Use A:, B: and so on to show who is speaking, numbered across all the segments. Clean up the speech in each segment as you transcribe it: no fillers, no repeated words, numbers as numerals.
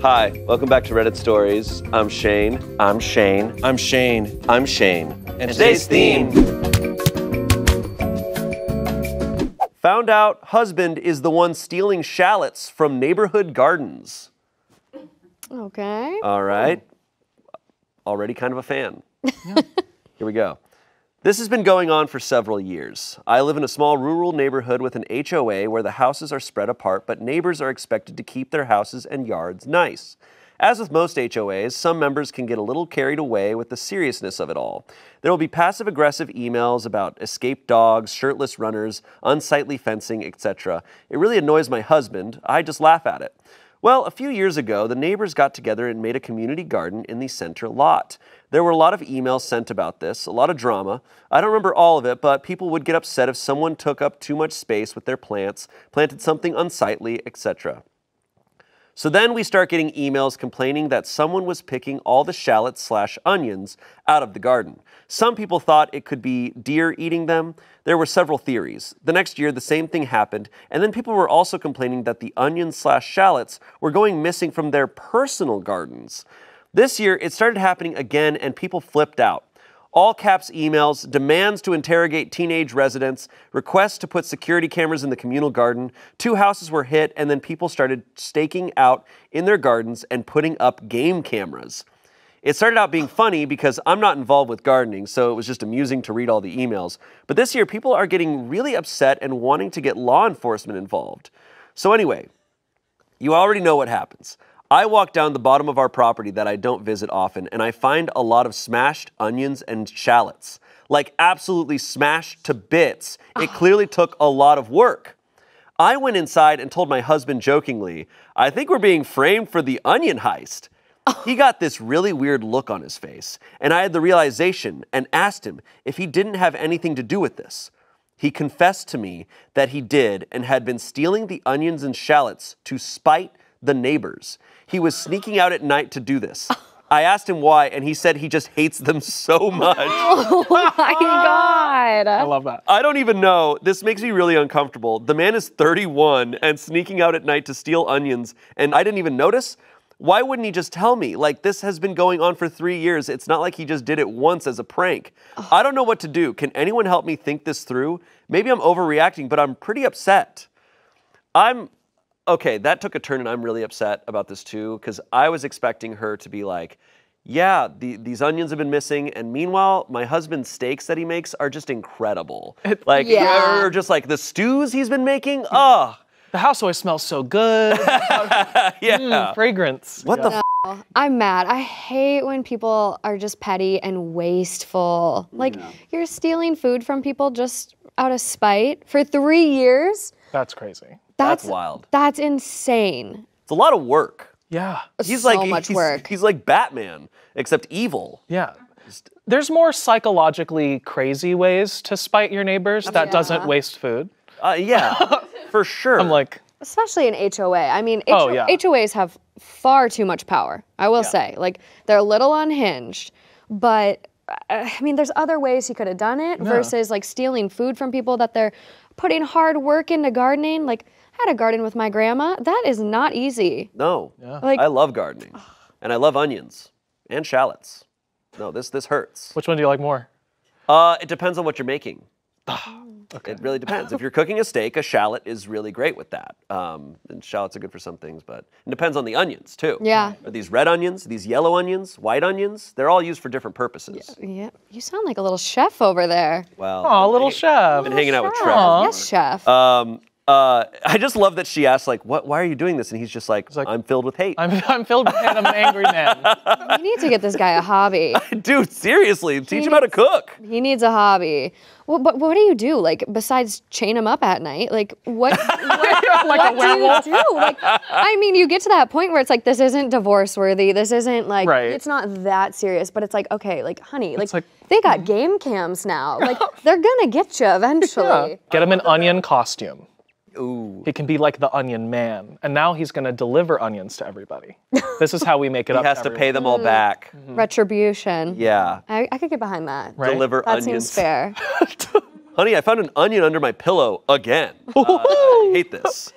A: Hi, welcome back to Reddit Stories. I'm Shane.
B: I'm Shane.
A: I'm Shane. I'm Shane.
B: And today's theme.
A: Found out husband is the one stealing shallots from neighborhood gardens.
C: Okay.
A: All right. Already kind of a fan. Yeah. Here we go. This has been going on for several years. I live in a small rural neighborhood with an HOA where the houses are spread apart, but neighbors are expected to keep their houses and yards nice. As with most HOAs, some members can get a little carried away with the seriousness of it all. There will be passive-aggressive emails about escaped dogs, shirtless runners, unsightly fencing, etc. It really annoys my husband. I just laugh at it. Well, a few years ago, the neighbors got together and made a community garden in the center lot. There were a lot of emails sent about this, a lot of drama. I don't remember all of it, but people would get upset if someone took up too much space with their plants, planted something unsightly, etc. So then we start getting emails complaining that someone was picking all the shallots/onions out of the garden. Some people thought it could be deer eating them. There were several theories. The next year, the same thing happened, and then people were also complaining that the onions/shallots were going missing from their personal gardens. This year, it started happening again, and people flipped out. All caps emails, demands to interrogate teenage residents, requests to put security cameras in the communal garden. 2 houses were hit, and then people started staking out in their gardens and putting up game cameras. It started out being funny because I'm not involved with gardening, so it was just amusing to read all the emails. But this year, people are getting really upset and wanting to get law enforcement involved. So anyway, you already know what happens. I walk down the bottom of our property that I don't visit often, and I find a lot of smashed onions and shallots. Like absolutely smashed to bits. It clearly took a lot of work. I went inside and told my husband jokingly, I think we're being framed for the onion heist. He got this really weird look on his face, and I had the realization and asked him if he didn't have anything to do with this. He confessed to me that he did and had been stealing the onions and shallots to spite the neighbors. He was sneaking out at night to do this. I asked him why, and he said he just hates them so much.
C: Oh my God.
B: I love that.
A: I don't even know. This makes me really uncomfortable. The man is 31 and sneaking out at night to steal onions, and I didn't even notice. Why wouldn't he just tell me? Like, this has been going on for 3 years. It's not like he just did it once as a prank. I don't know what to do. Can anyone help me think this through? Maybe I'm overreacting, but I'm pretty upset. Okay, that took a turn, and I'm really upset about this too, because I was expecting her to be like, yeah, these onions have been missing, and meanwhile, my husband's steaks that he makes are just incredible. Like,
C: Yeah.
A: or just like the stews he's been making, oh.
B: The house always smells so good.
A: Yeah.
B: Fragrance.
A: What the
C: I'm mad. I hate when people are just petty and wasteful. Like, you're stealing food from people just out of spite for 3 years?
B: That's crazy.
A: That's wild.
C: That's insane.
A: It's a lot of work.
B: Yeah.
A: He's
C: So much work.
A: He's like Batman, except evil.
B: Yeah. There's more psychologically crazy ways to spite your neighbors that doesn't waste food.
A: Yeah, for sure.
B: I'm like,
C: Especially an HOA. I mean,
B: Oh, yeah.
C: HOAs have far too much power, I will say. Like, they're a little unhinged, but I mean, there's other ways he could have done it versus like stealing food from people that they're putting hard work into gardening. Like, I had a garden with my grandma. That is not easy.
A: No,
C: Like,
A: I love gardening, and I love onions and shallots. No, this hurts.
B: which one do you like more?
A: It depends on what you're making.
B: Okay.
A: It really depends. If you're cooking a steak, a shallot is really great with that. And shallots are good for some things, but it depends on the onions too.
C: Yeah.
A: Are these red onions, these yellow onions, white onions? They're all used for different purposes.
C: yeah, you sound like a little chef over there.
A: Well,
B: Oh, little chef.
A: I've been hanging out with
C: Chef.
A: Trevor.
C: Yes, chef.
A: I just love that she asked, like, why are you doing this? And he's just like, I'm filled with hate.
B: I'm filled with hate. I'm an angry man.
C: You need to get this guy a hobby.
A: Dude, seriously, teach him how to cook.
C: He needs a hobby. Well, but what do you do? Like, besides chain him up at night? Like, what
B: Like a werewolf.
C: do you do? Like, I mean, you get to that point where it's like, this isn't divorce worthy. This isn't like,
B: Right.
C: it's not that serious. But it's like, okay, like, honey, like,
B: like-
C: they got game cams now. Like, they're gonna get you eventually.
B: Get him an onion costume.
A: Ooh.
B: He can be like the onion man. And now he's going to deliver onions to everybody. This is how we make it up.
A: He has to pay them all back.
C: Retribution.
A: Yeah.
C: I could get behind that.
B: Right?
A: Deliver
C: That
A: onions.
C: seems fair.
A: honey, I found an onion under my pillow again. I hate this.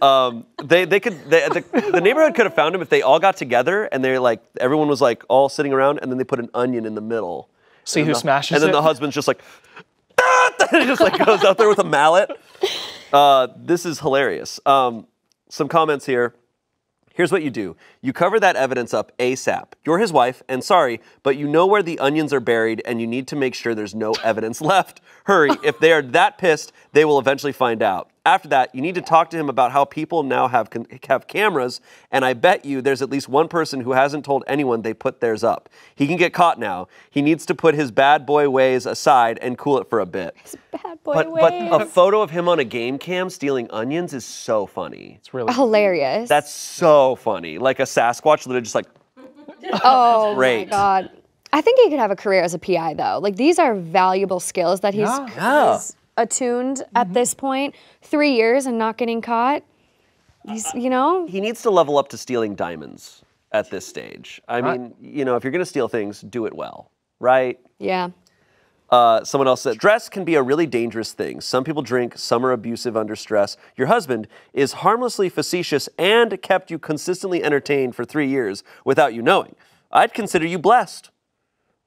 A: The neighborhood could have found him if they all got together and they're like, everyone was like all sitting around and then they put an onion in the middle.
B: See who smashes it.
A: And then the husband's just like, he just like goes out there with a mallet. This is hilarious. Some comments here. Here's what you do. You cover that evidence up ASAP. You're his wife, and sorry, but you know where the onions are buried, and you need to make sure there's no evidence left. Hurry. If they are that pissed, they will eventually find out. After that, you need to talk to him about how people now have cameras, and I bet you there's at least one person who hasn't told anyone they put theirs up. He can get caught now. He needs to put his bad boy ways aside and cool it for a bit.
C: His bad boy ways.
A: But a photo of him on a game cam stealing onions is so funny.
B: It's really
C: hilarious.
A: That's so funny. Like a Sasquatch literally just like,
C: oh
A: great.
C: My God. I think he could have a career as a PI though. Like these are valuable skills that he's attuned at this point. 3 years and not getting caught. He's, you know.
A: He needs to level up to stealing diamonds at this stage. I mean, you know, if you're going to steal things, do it well, right?
C: Yeah.
A: Someone else said, stress can be a really dangerous thing. Some people drink, some are abusive under stress. Your husband is harmlessly facetious and kept you consistently entertained for 3 years without you knowing. I'd consider you blessed.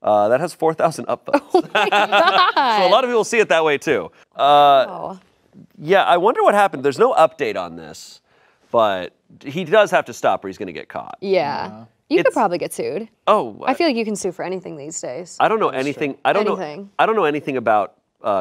A: That has 4,000 upvotes.
C: Oh my God.
A: So a lot of people see it that way too. Yeah, I wonder what happened. There's no update on this, but he does have to stop or he's going to get caught.
C: Yeah. You could probably get sued.
A: Oh.
C: I feel like you can sue for anything these days.
A: I don't know anything. I don't know anything about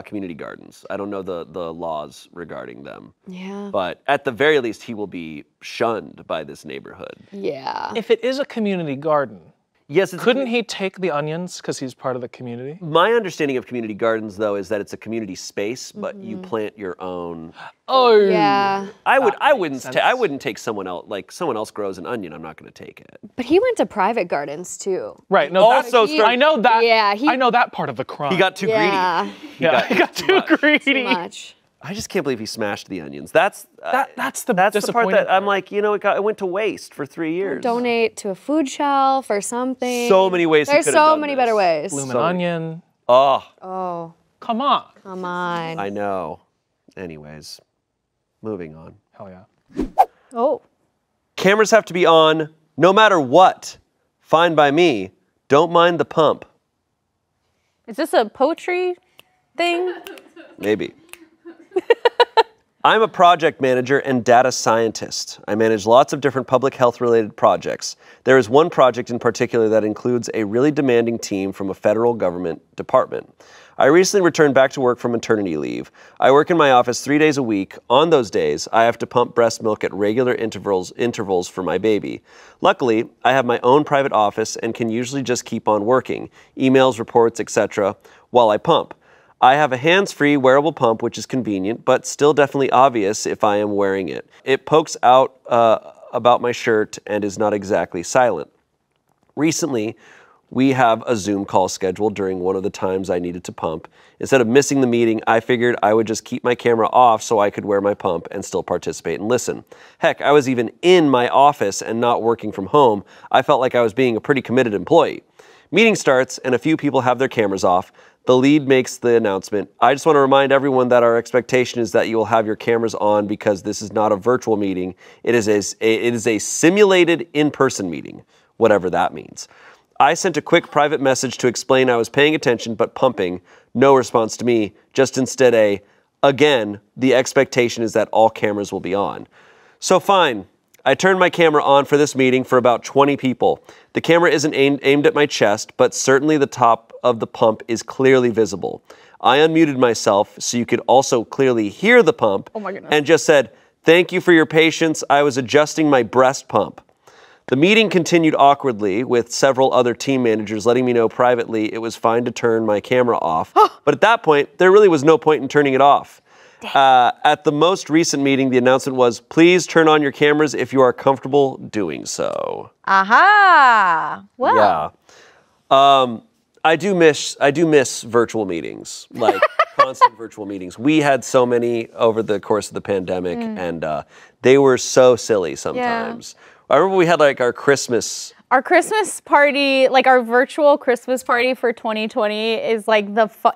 A: community gardens. I don't know the laws regarding them.
C: Yeah.
A: But at the very least, he will be shunned by this neighborhood.
C: Yeah.
B: If it is a community garden,
A: yes,
B: couldn't he take the onions because he's part of the community?
A: My understanding of community gardens, though, is that it's a community space, but you plant your own.
B: Oh,
C: yeah.
A: I wouldn't take someone else. Like someone else grows an onion, I'm not going to take it.
C: But he went to private gardens too.
B: Right. No. I know that. Yeah. I know that part of the crime.
A: He got too greedy.
B: He got too greedy.
C: Too much.
A: I just can't believe he smashed the onions. That's the part that I'm like, you know, it went to waste for 3 years.
C: Or donate to a food shelf or something.
A: So many ways.
C: There's so many better ways.
B: Bloom an onion.
C: Oh.
B: Come on.
C: Come on.
A: I know. Anyways, moving on.
B: Hell yeah.
C: Oh.
A: Cameras have to be on no matter what. Fine by me. Don't mind the pump.
D: Is this a poetry thing?
A: Maybe. I'm a project manager and data scientist. I manage lots of different public health related projects. There is one project in particular that includes a really demanding team from a federal government department. I recently returned back to work from maternity leave. I work in my office 3 days a week. On those days, I have to pump breast milk at regular intervals for my baby. Luckily, I have my own private office and can usually just keep on working, emails, reports, etc., while I pump. I have a hands-free wearable pump, which is convenient, but still definitely obvious if I am wearing it. It pokes out about my shirt and is not exactly silent. Recently, we have a Zoom call scheduled during one of the times I needed to pump. Instead of missing the meeting, I figured I would just keep my camera off so I could wear my pump and still participate and listen. Heck, I was even in my office and not working from home. I felt like I was being a pretty committed employee. Meeting starts and a few people have their cameras off. The lead makes the announcement. I just want to remind everyone that our expectation is that you will have your cameras on because this is not a virtual meeting. It is a simulated in-person meeting, whatever that means. I sent a quick private message to explain I was paying attention but pumping. No response to me, just instead again, the expectation is that all cameras will be on. So fine. I turned my camera on for this meeting for about 20 people. The camera isn't aimed at my chest, but certainly the top of the pump is clearly visible. I unmuted myself so you could also clearly hear the pump and just said, "Thank you for your patience. I was adjusting my breast pump." The meeting continued awkwardly with several other team managers letting me know privately it was fine to turn my camera off. But at that point, there really was no point in turning it off. At the most recent meeting, the announcement was, "Please turn on your cameras if you are comfortable doing so."
D: Aha! Well.
A: Yeah. I do miss virtual meetings, like constant virtual meetings. We had so many over the course of the pandemic, and they were so silly sometimes. I remember we had like our Christmas.
D: Our Christmas party, like our virtual Christmas party for 2020 is like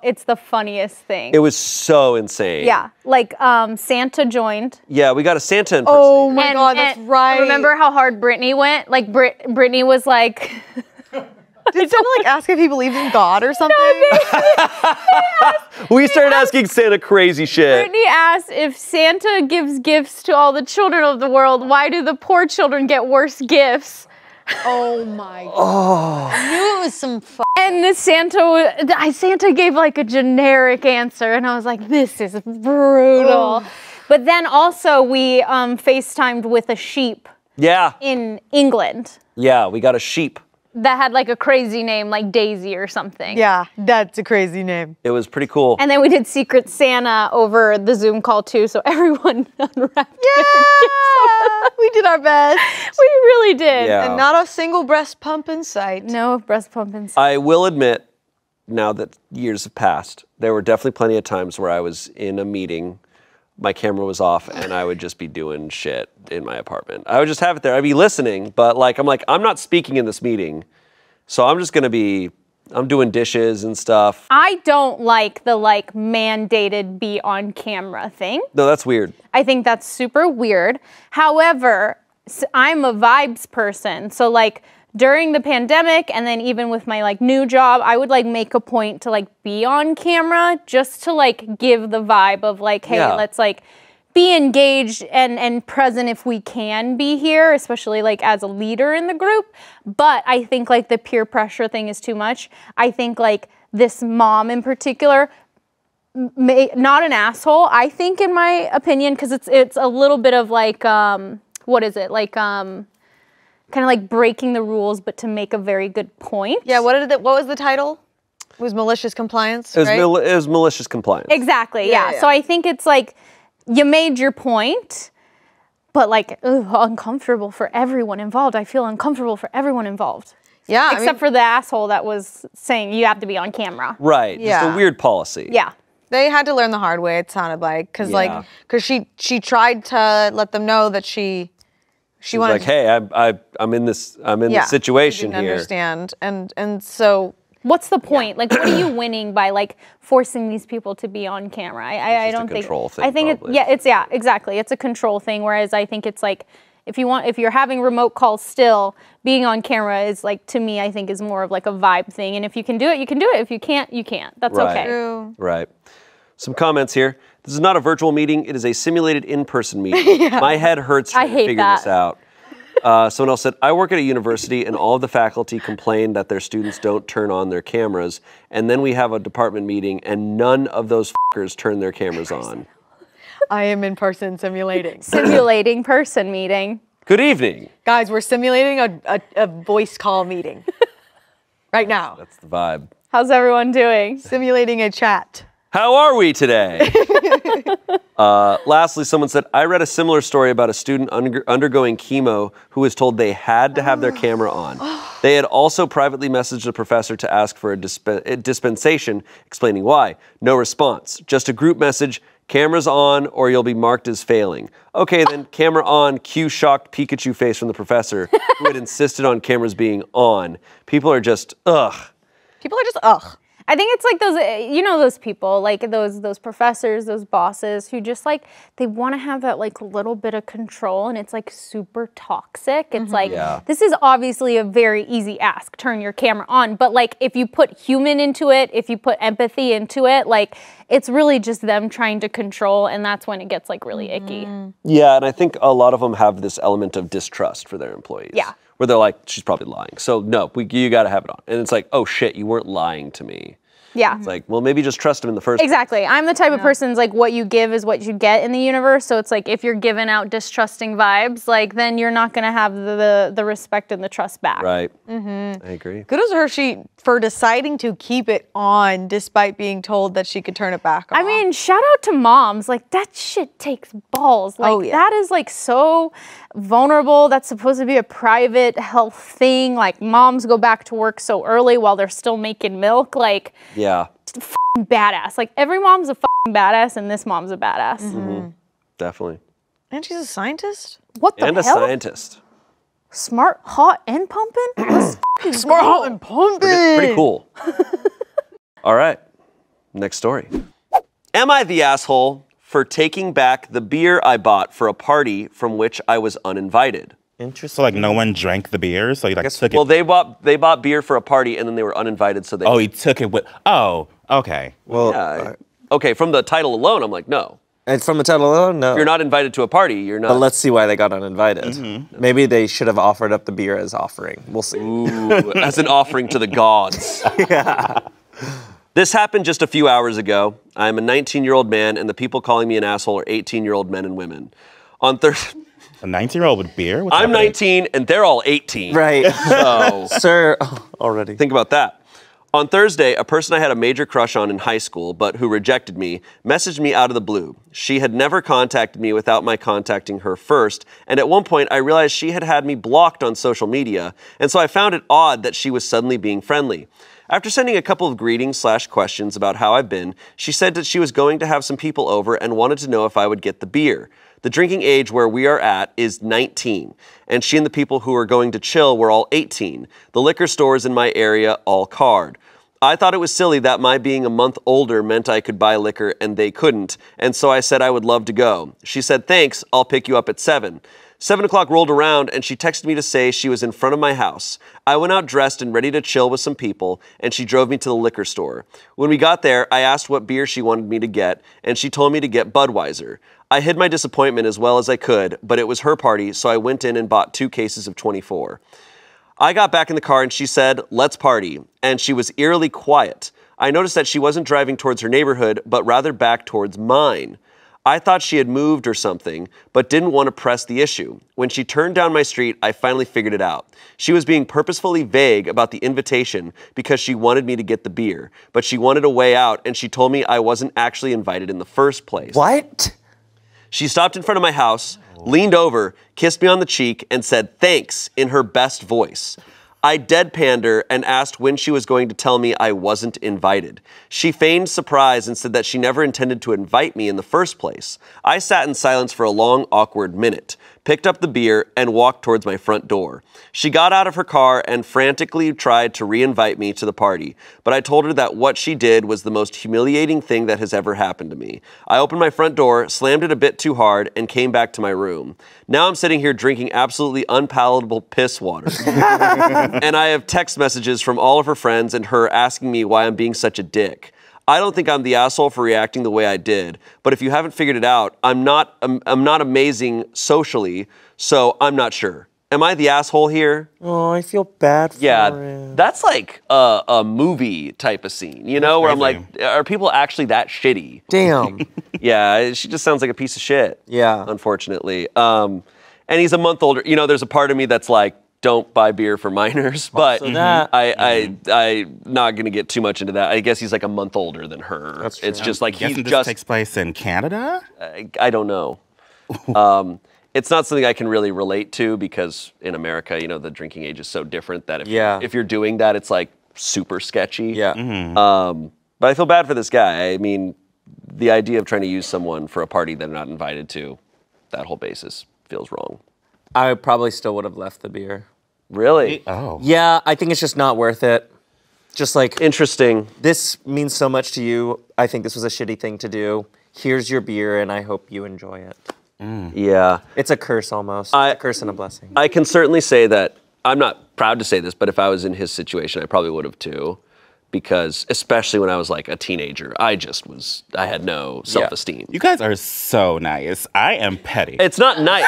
D: it's the funniest thing.
A: It was so insane.
D: Yeah, like Santa joined.
A: Yeah, we got a Santa impersonator.
E: Oh my God, that's right.
D: Remember how hard Brittany went? Like Brittany was like...
E: Did someone like ask if he believed in God or something?
A: We started asking Santa crazy shit.
D: Brittany asked if Santa gives gifts to all the children of the world, why do the poor children get worse gifts?
E: Oh my God. I knew it was some
D: And the Santa gave like a generic answer, and I was like, this is brutal. Oh. But then also we FaceTimed with a sheep.
A: Yeah.
D: In England.
A: Yeah, we got a sheep.
D: That had like a crazy name, like Daisy or something.
E: Yeah, that's a crazy name.
A: It was pretty cool.
D: And then we did Secret Santa over the Zoom call too, so everyone unwrapped.
E: Yeah, we did our best.
D: We really did.
A: Yeah.
E: And not a single breast pump in sight.
D: No breast pump in sight.
A: I will admit, now that years have passed, there were definitely plenty of times where I was in a meeting, my camera was off, and I would just be doing shit in my apartment. I would just have it there. I'd be listening, but I'm not speaking in this meeting, so I'm just gonna be, I'm doing dishes and stuff.
D: I don't like the mandated be on camera thing.
A: No, that's weird.
D: I think that's super weird. However, I'm a vibes person, so during the pandemic and then even with my new job, I would make a point to be on camera just to give the vibe of hey,
A: yeah.
D: let's be engaged and present if we can be here, especially as a leader in the group. But I think the peer pressure thing is too much. I think this mom in particular, not an asshole, I think, in my opinion, because it's a little bit of what is it? Kind of breaking the rules, but to make a very good point.
E: Yeah, what was the title? It was malicious compliance, right?
A: It was malicious compliance.
D: Exactly, yeah. So I think it's you made your point, but uncomfortable for everyone involved. I feel uncomfortable for everyone involved.
E: Yeah.
D: Except for the asshole that was saying you have to be on camera.
A: Right,
E: yeah.
A: Just a weird policy.
D: Yeah.
E: They had to learn the hard way, it sounded like. Because she tried to let them know that she wanted
A: hey, I'm in this situation
E: she didn't
A: here.
E: Understand, and so
D: what's the point? What are you winning by forcing these people to be on camera? I don't think.
A: Control thing,
D: I think
A: probably.
D: Exactly. It's a control thing. Whereas I think it's if you're having remote calls still, being on camera is to me, I think is more of a vibe thing. And if you can do it, you can do it. If you can't, you can't. That's
A: right.
D: okay.
E: True.
A: Right. Some comments here. This is not a virtual meeting. It is a simulated in-person meeting. Yeah. My head hurts trying to figure this out. Someone else said, I work at a university and all of the faculty complain that their students don't turn on their cameras. And then we have a department meeting and none of those fuckers turn their cameras on.
E: I am in person simulating.
D: Simulating person meeting.
A: Good evening.
E: Guys, we're simulating a voice call meeting right now.
A: That's the vibe.
D: How's everyone doing?
E: Simulating a chat.
A: How are we today? Lastly, someone said, I read a similar story about a student undergoing chemo who was told they had to have their camera on. They had also privately messaged a professor to ask for a dispensation, explaining why. No response. Just a group message, cameras on or you'll be marked as failing. Okay, then camera on, cue shocked Pikachu face from the professor who had insisted on cameras being on. People are just, ugh.
E: People are just, ugh.
D: I think it's those, those people, those professors, those bosses who just they want to have that little bit of control, and it's super toxic. It's this is obviously a very easy ask, turn your camera on. But if you put human into it, if you put empathy into it, it's really just them trying to control, and that's when it gets really icky.
A: Yeah, and I think a lot of them have this element of distrust for their employees.
D: Yeah.
A: Where they're like, she's probably lying. So no, you got to have it on. And it's oh shit, you weren't lying to me.
D: Yeah.
A: It's well, maybe just trust him in the first place.
D: Exactly. I'm the type of person what you give is what you get in the universe. So it's if you're giving out distrusting vibes, then you're not going to have the respect and the trust back.
A: Right. Mm-hmm. I agree.
E: Kudos to her for deciding to keep it on despite being told that she could turn it back off.
D: I mean, shout out to moms. That shit takes balls. That is so vulnerable. That's supposed to be a private health thing. Moms go back to work so early while they're still making milk.
A: Yeah.
D: F***ing badass. Every mom's a f***ing badass, and this mom's a badass.
A: Mm-hmm. Definitely.
E: And she's a scientist?
D: What the hell?
A: And a scientist.
D: Smart, hot, and pumping? Let's
E: Smart, hot, and pumping.
A: Pretty cool. All right, next story. Am I the asshole for taking back the beer I bought for a party from which I was uninvited?
F: Interesting. So like no one drank the beer, so you like took it.
A: Well, they bought beer for a party and then they were uninvited, so they.
F: Oh, he took it with. Oh, okay.
G: Well,
A: Yeah. Okay, from the title alone, I'm like, no.
G: and from the title alone, no.
A: If you're not invited to a party, you're not.
G: But let's see why they got uninvited. Maybe they should have offered up the beer as offering. We'll see.
A: Ooh, as an offering to the gods.
G: Yeah.
A: This happened just a few hours ago. I'm a 19-year-old man, and the people calling me an asshole are 18-year-old men and women. On Thursday.
F: A 19-year-old with beer? What's
A: I'm
F: happening?
A: 19, and they're all 18.
G: Right.
A: So,
G: Sir, already.
A: think about that. On Thursday, a person I had a major crush on in high school, but who rejected me, messaged me out of the blue. She had never contacted me without my contacting her first, and at one point I realized she had me blocked on social media, and so I found it odd that she was suddenly being friendly. After sending a couple of greetings/questions about how I've been, she said that she was going to have some people over and wanted to know if I would get the beer. The drinking age where we are at is 19, and she and the people who are going to chill were all 18. The liquor stores in my area all card. I thought it was silly that my being a month older meant I could buy liquor and they couldn't, and so I said I would love to go. She said, thanks, I'll pick you up at 7. 7 o'clock rolled around and she texted me to say she was in front of my house. I went out dressed and ready to chill with some people, and she drove me to the liquor store. When we got there, I asked what beer she wanted me to get, and she told me to get Budweiser. I hid my disappointment as well as I could, but it was her party, so I went in and bought 2 cases of 24. I got back in the car and she said, let's party, and she was eerily quiet. I noticed that she wasn't driving towards her neighborhood, but rather back towards mine. I thought she had moved or something, but didn't want to press the issue. When she turned down my street, I finally figured it out. She was being purposefully vague about the invitation because she wanted me to get the beer, but she wanted a way out, and she told me I wasn't actually invited in the first place.
G: What?
A: She stopped in front of my house, leaned over, kissed me on the cheek, and said thanks in her best voice. I deadpanned her and asked when she was going to tell me I wasn't invited. She feigned surprise and said that she never intended to invite me in the first place. I sat in silence for a long, awkward minute, picked up the beer, and walked towards my front door. She got out of her car and frantically tried to re-invite me to the party, but I told her that what she did was the most humiliating thing that has ever happened to me. I opened my front door, slammed it a bit too hard, and came back to my room. Now I'm sitting here drinking absolutely unpalatable piss water. And I have text messages from all of her friends and her asking me why I'm being such a dick. I don't think I'm the asshole for reacting the way I did, but if you haven't figured it out, I'm not amazing socially, so I'm not sure. Am I the asshole here?
G: Oh, I feel bad for
A: Yeah,
G: him.
A: that's like a movie type of scene, you know, where I'm
F: crazy.
A: like, are people actually that shitty?
G: Damn.
A: Yeah, she just sounds like a piece of shit.
G: Yeah.
A: Unfortunately. And he's a month older. You know, there's a part of me that's like, don't buy beer for minors, but
G: Also that.
A: I'm not gonna get too much into that. I guess he's like a month older than her.
G: That's
A: It's
G: true.
A: just like
F: Guessing
A: he's
F: this
A: just.
F: takes place in Canada?
A: I don't know. It's not something I can really relate to because in America, you know, the drinking age is so different that if you're doing that, it's like super sketchy.
G: Yeah.
A: But I feel bad for this guy. I mean, the idea of trying to use someone for a party they're not invited to, that whole basis feels wrong.
G: I probably still would have left the beer.
A: Really?
F: Oh.
G: Yeah, I think it's just not worth it. Just like,
A: Interesting.
G: this means so much to you. I think this was a shitty thing to do. Here's your beer, and I hope you enjoy it.
A: Yeah.
G: It's a curse almost. It's a curse and a blessing.
A: I can certainly say that, I'm not proud to say this, but if I was in his situation, I probably would have too. Because especially when I was like a teenager, I had no self-esteem.
F: You guys are so nice. I am petty.
A: It's not nice,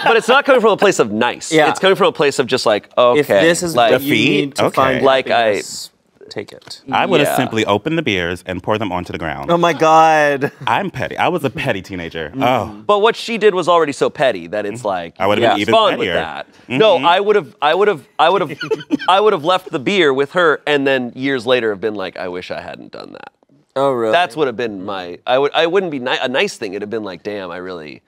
A: but it's not coming from a place of nice.
G: Yeah.
A: It's coming from a place of just like, okay.
G: If this is
A: like,
G: what you need to
F: Okay.
G: find
A: Like
G: happiness, take it.
F: I would have
A: yeah.
F: simply opened the beers and poured them onto the ground.
G: Oh my God.
F: I'm petty. I was a petty teenager. Oh.
A: But what she did was already so petty that it's like
F: I would have been
A: it's
F: even
A: fun
F: pettier.
A: with that. No, I would have left the beer with her, and then years later have been like, I wish I hadn't done that.
G: Oh really?
A: That's would have been my. I wouldn't be a nice thing. It'd have been like, damn, I really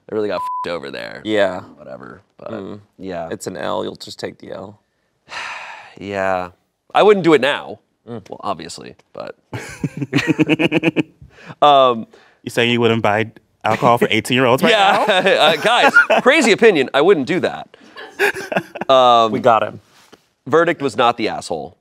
A: got f***ed over there.
G: Yeah.
A: Whatever. But yeah,
G: It's an L. You'll just take the L.
A: yeah. I wouldn't do it now. Well, obviously, but.
F: You saying you wouldn't buy alcohol for 18-year-olds right now?
A: Yeah, guys, crazy opinion. I wouldn't do that.
G: We got him.
A: Verdict was not the asshole,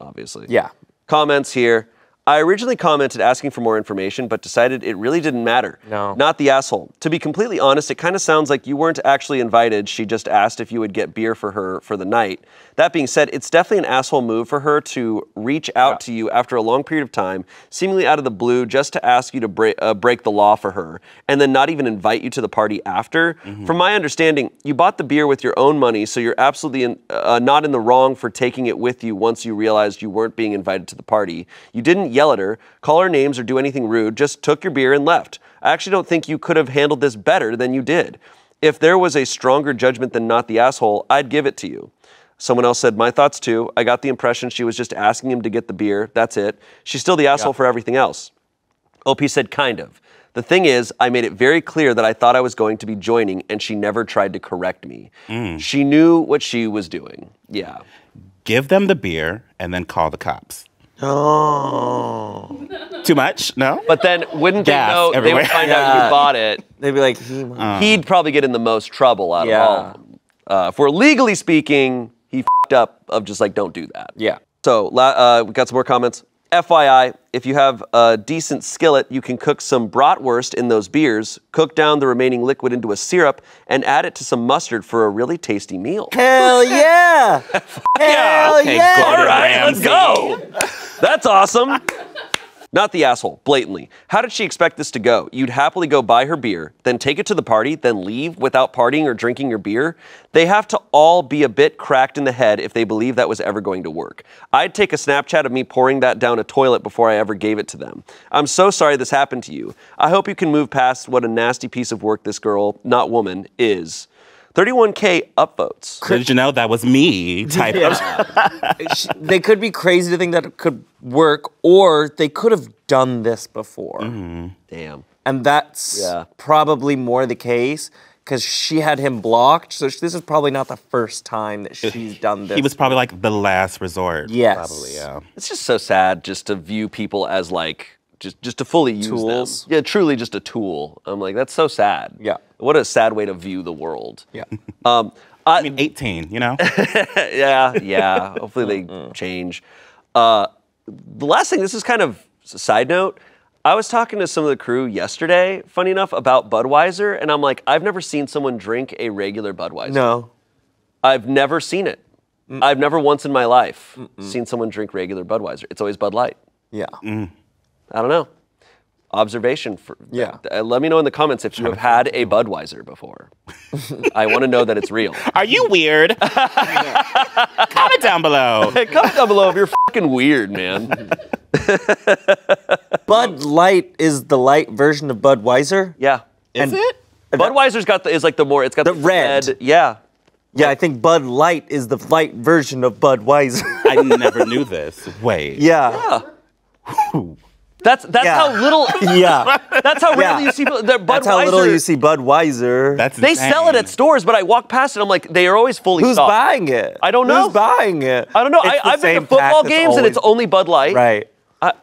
A: obviously.
G: Yeah.
A: Comments here. I originally commented asking for more information, but decided it really didn't matter.
G: No.
A: Not the asshole. To be completely honest, it kind of sounds like you weren't actually invited. She just asked if you would get beer for her for the night. That being said, it's definitely an asshole move for her to reach out to you after a long period of time, seemingly out of the blue, just to ask you to break the law for her, and then not even invite you to the party after. From my understanding, you bought the beer with your own money, so you're absolutely not in the wrong for taking it with you once you realized you weren't being invited to the party. You didn't yell at her, call her names, or do anything rude, just took your beer and left. I actually don't think you could have handled this better than you did. If there was a stronger judgment than not the asshole, I'd give it to you. Someone else said, my thoughts too. I got the impression she was just asking him to get the beer. That's it. She's still the asshole for everything else. OP said, kind of. The thing is, I made it very clear that I thought I was going to be joining, and she never tried to correct me. She knew what she was doing. Yeah.
F: Give them the beer and then call the cops.
G: Oh.
F: Too much? No?
A: But then wouldn't
F: Gas
A: they know, they
F: everywhere.
A: would find out you bought it.
G: They'd be like,
A: He'd probably get in the most trouble out of all of them. If we're legally speaking, he f***ed up of just like, don't do that.
G: Yeah.
A: So we got some more comments. FYI, if you have a decent skillet, you can cook some bratwurst in those beers, cook down the remaining liquid into a syrup, and add it to some mustard for a really tasty meal.
G: Hell yeah! Hell
F: Okay,
G: yeah!
F: Gordon
A: All right, let's
F: Ramsay.
A: go. That's awesome. Not the asshole, blatantly. How did she expect this to go? You'd happily go buy her beer, then take it to the party, then leave without partying or drinking your beer? They have to all be a bit cracked in the head if they believe that was ever going to work. I'd take a Snapchat of me pouring that down a toilet before I ever gave it to them. I'm so sorry this happened to you. I hope you can move past what a nasty piece of work this girl, not woman, is. 31K upvotes.
F: Did you know that was me type of...
G: They could be crazy to think that it could work, or they could have done this before.
A: Damn.
G: And that's probably more the case, because she had him blocked, so this is probably not the first time that she's done this.
F: He was probably like the last resort.
G: Yes.
F: Probably, yeah.
A: It's just so sad just to view people as like, just to fully use
G: Tools.
A: them. Yeah, truly just a tool. I'm like, that's so sad.
G: Yeah.
A: What a sad way to view the world.
G: Yeah.
F: I mean, 18, you know?
A: Yeah. Hopefully they change. The last thing, this is kind of a side note. I was talking to some of the crew yesterday, funny enough, about Budweiser, and I'm like, I've never seen someone drink a regular Budweiser.
G: No.
A: I've never seen it. I've never once in my life seen someone drink regular Budweiser. It's always Bud Light.
G: Yeah.
A: I don't know. Observation. Let me know in the comments if you have had a Budweiser before. I want to know that it's real.
F: Are you weird? Comment down below.
A: Hey, comment down below if you're fucking weird, man.
G: Bud Light is the light version of Budweiser.
A: Yeah.
F: Is it?
A: Budweiser's got it's like it's got
G: The red.
A: Yeah.
G: Yeah, I think Bud Light is the light version of Budweiser.
F: I never knew this. Wait.
G: Yeah.
A: That's how little.
G: Yeah.
A: That's how rarely you see Budweiser.
G: That's how little you see Budweiser.
F: That's
A: They sell it at stores, but I walk past it. I'm like, they are always fully
G: Who's
A: stocked.
G: buying it?
A: I don't know.
G: Who's buying it?
A: I don't know.
G: It's the
A: I've been
G: same
A: to football
G: pack that's
A: games and it's
G: always-
A: only Bud Light.
G: Right.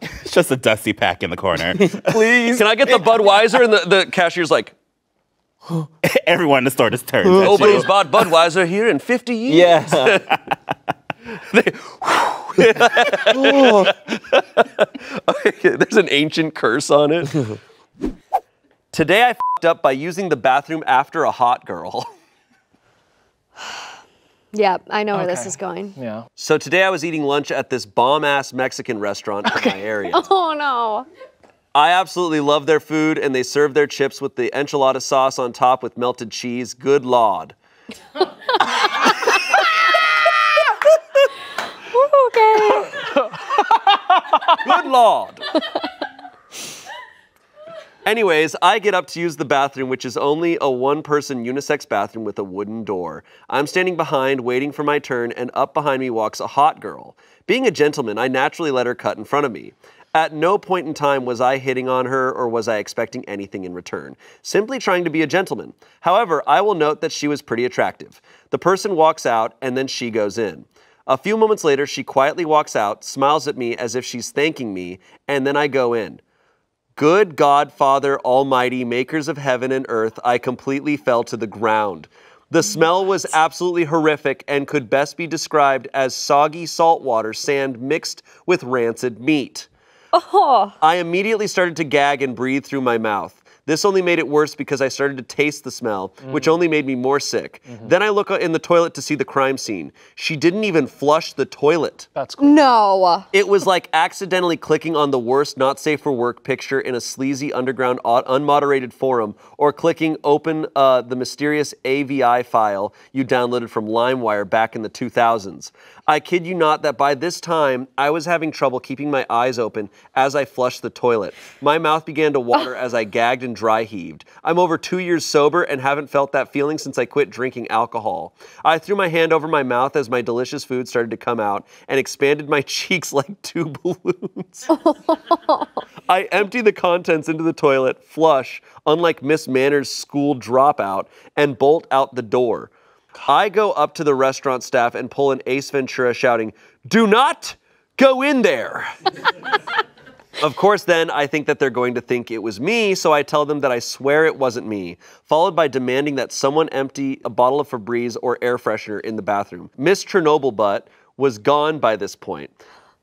F: It's just a dusty pack in the corner.
G: Please.
A: Can I get the Budweiser? And the cashier's like,
F: Everyone in the store just turns
A: nobody's
F: at
A: bought Budweiser here in 50 years.
G: Yeah.
A: There's an ancient curse on it. Today I f***ed up by using the bathroom after a hot girl.
C: Yeah, I know where this
B: Okay.
C: is going.
B: Yeah.
A: So today I was eating lunch at this bomb-ass Mexican restaurant in my area.
C: Oh no.
A: I absolutely love their food, and they serve their chips with the enchilada sauce on top with melted cheese. Good Lord.
C: Okay.
A: Good Lord. Anyways, I get up to use the bathroom, which is only a one-person unisex bathroom with a wooden door. I'm standing behind, waiting for my turn, and up behind me walks a hot girl. Being a gentleman, I naturally let her cut in front of me. At no point in time was I hitting on her or was I expecting anything in return, simply trying to be a gentleman. However, I will note that she was pretty attractive. The person walks out and then she goes in. A few moments later, she quietly walks out, smiles at me as if she's thanking me, and then I go in. Good God, Father Almighty, makers of heaven and earth, I completely fell to the ground. The smell was absolutely horrific and could best be described as soggy saltwater sand mixed with rancid meat.
C: Oh.
A: I immediately started to gag and breathe through my mouth. This only made it worse because I started to taste the smell, which only made me more sick. Then I look in the toilet to see the crime scene. She didn't even flush the toilet.
B: That's cool.
C: No.
A: It was like accidentally clicking on the worst not safe for work picture in a sleazy underground unmoderated forum, or clicking open the mysterious AVI file you downloaded from LimeWire back in the 2000s. I kid you not that by this time, I was having trouble keeping my eyes open as I flushed the toilet. My mouth began to water as I gagged and dry heaved. I'm over 2 years sober and haven't felt that feeling since I quit drinking alcohol. I threw my hand over my mouth as my delicious food started to come out and expanded my cheeks like 2 balloons. I empty the contents into the toilet, flush, unlike Miss Manners' school dropout, and bolt out the door. I go up to the restaurant staff and pull an Ace Ventura shouting, "Do not go in there." Of course, then I think that they're going to think it was me, so I tell them that I swear it wasn't me, followed by demanding that someone empty a bottle of Febreze or air freshener in the bathroom. Miss Chernobyl butt was gone by this point.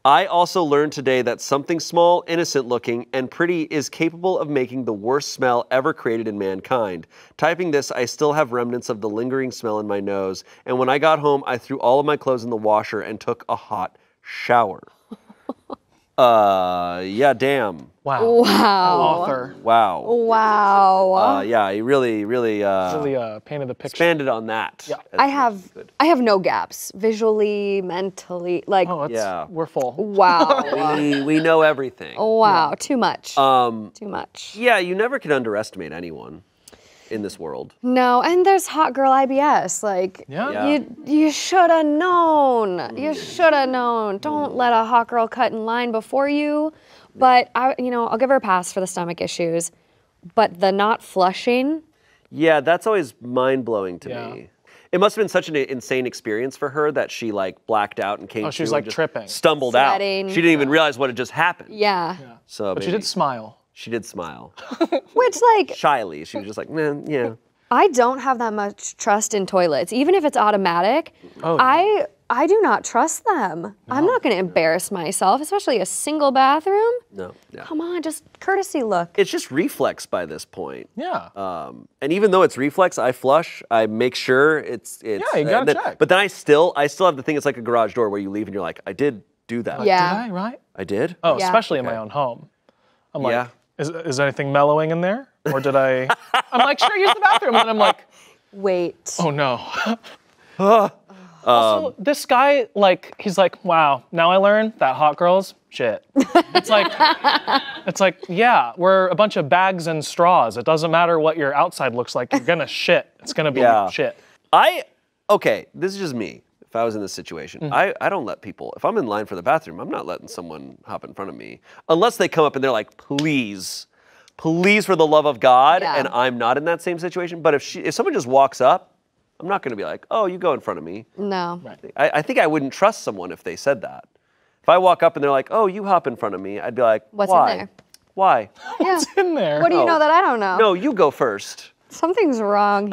A: I also learned today that something small, innocent looking, and pretty is capable of making the worst smell ever created in mankind. Typing this, I still have remnants of the lingering smell in my nose, and when I got home, I threw all of my clothes in the washer and took a hot shower. Yeah, damn.
B: Wow.
C: Wow.
B: Author.
A: Wow.
C: Wow.
A: Yeah, he really
B: Really painted the picture.
A: expanded on that.
B: Yeah.
C: I have no gaps, visually, mentally, like,
B: Oh, it's,
A: Yeah.
B: we're full.
C: wow.
A: We know everything.
C: Wow, too much. Too much.
A: Yeah, you never can underestimate anyone in this world.
C: No, and there's hot girl IBS. Like,
B: Yeah.
C: you should have known. You should have known. Don't let a hot girl cut in line before you. But I'll give her a pass for the stomach issues. But the not flushing.
A: Yeah, that's always mind-blowing to
B: Yeah.
A: me. It must have been such an insane experience for her that she like blacked out and came
B: Oh, she was
A: to
B: like
A: and just
B: tripping.
A: stumbled
C: Sweating.
A: out. She didn't even realize what had just happened.
C: Yeah.
A: So
B: But she
A: maybe
B: did smile.
A: She did smile.
C: Which, like,
A: Shyly. She was just like, man, yeah.
C: I don't have that much trust in toilets. Even if it's automatic, I do not trust them. I'm not going to embarrass myself, especially a single bathroom.
A: No, yeah.
C: Come on, just courtesy look.
A: It's just reflex by this point.
B: Yeah.
A: And even though it's reflex, I flush. I make sure it's.
B: Yeah, you gotta check.
A: But then I still have the thing. It's like a garage door where you leave and you're like, I did do that.
C: Yeah.
B: Did I, right?
A: I did.
B: Oh,
C: Yeah.
B: especially in my own home. I'm like,
A: Yeah.
B: is anything mellowing in there? Or did I? I'm like, sure, use the bathroom. And then I'm like,
C: Wait.
B: oh no. Also, this guy, like, he's like, wow, now I learned that hot girls, shit. It's like, yeah, we're a bunch of bags and straws. It doesn't matter what your outside looks like. You're gonna shit. It's gonna be shit.
A: Okay, this is just me. If I was in this situation, I don't let people, if I'm in line for the bathroom, I'm not letting someone hop in front of me. Unless they come up and they're like, please for the love of God,
C: Yeah.
A: and I'm not in that same situation. But if someone just walks up, I'm not gonna be like, oh, you go in front of me.
C: No.
A: I think I wouldn't trust someone if they said that. If I walk up and they're like, oh, you hop in front of me, I'd be like,
C: What's
A: why?
C: in there?
A: Why?
C: Yeah.
B: In there.
C: What do you know that I don't know?
A: No, you go first.
C: Something's wrong.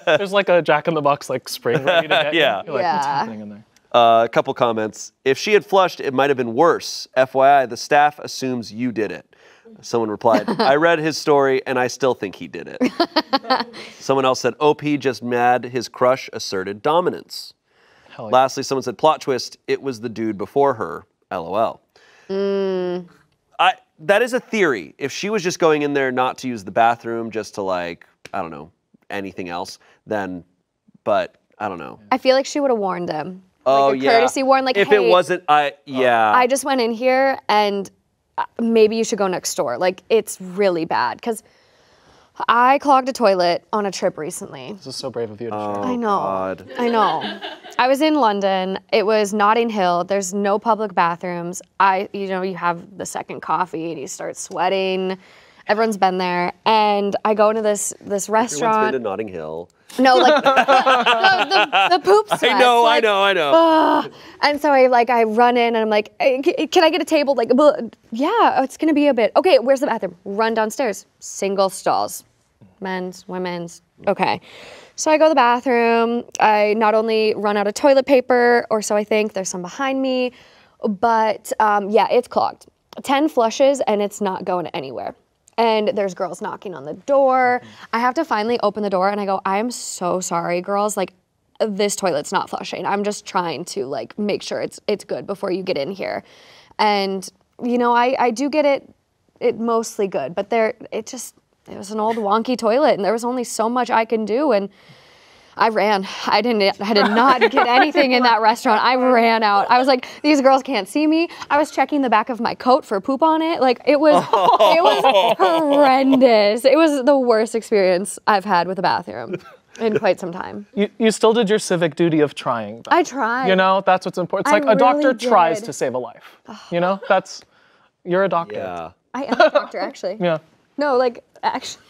B: There's like a Jack in the Box like spring ready to get
A: Yeah.
B: you. You're like, what's
C: Yeah.
B: happening in there?
A: A couple comments. If she had flushed, it might have been worse. FYI, the staff assumes you did it. Someone replied, I read his story and I still think he did it. Someone else said, OP just mad his crush asserted dominance.
B: Hell yeah.
A: Lastly, someone said, plot twist, it was the dude before her. LOL. That is a theory. If she was just going in there not to use the bathroom, just to like, I don't know, anything else, then, but I don't know.
C: I feel like she would have warned him.
A: Oh,
C: Like a courtesy warn, like,
A: if
C: hey,
A: it wasn't, yeah.
C: I just went in here and maybe you should go next door. Like, it's really bad. Because I clogged a toilet on a trip recently.
B: This is so brave of you to share.
C: I know.
A: God.
C: I know. I was in London. It was Notting Hill. There's no public bathrooms. You have the second coffee and you start sweating. Everyone's been there. And I go into this
A: Everyone's
C: restaurant.
A: been to Notting Hill.
C: No, like the poop sweats.
A: I know.
C: And so I run in and I'm like, hey, can I get a table? Like, yeah, it's gonna be a bit. Okay, where's the bathroom? Run downstairs. Single stalls. Men's, women's. Okay. So I go to the bathroom. I not only run out of toilet paper, or so I think, there's some behind me, but yeah, it's clogged. 10 flushes and it's not going anywhere. And there's girls knocking on the door. I have to finally open the door and I go, I am so sorry, girls. Like, this toilet's not flushing. I'm just trying to like make sure it's good before you get in here. And you know, I do get it mostly good, but it was an old wonky toilet and there was only so much I can do, and I ran. I did not get anything in that restaurant. I ran out. I was like, these girls can't see me. I was checking the back of my coat for poop on it. Like, it was horrendous. It was the worst experience I've had with a bathroom in quite some time.
B: You still did your civic duty of trying, though.
C: I tried.
B: You know, that's what's important. It's like a doctor tries to save a life. You know, you're a doctor.
A: Yeah.
C: I am a doctor, actually.
B: Yeah.
C: No, like, actually.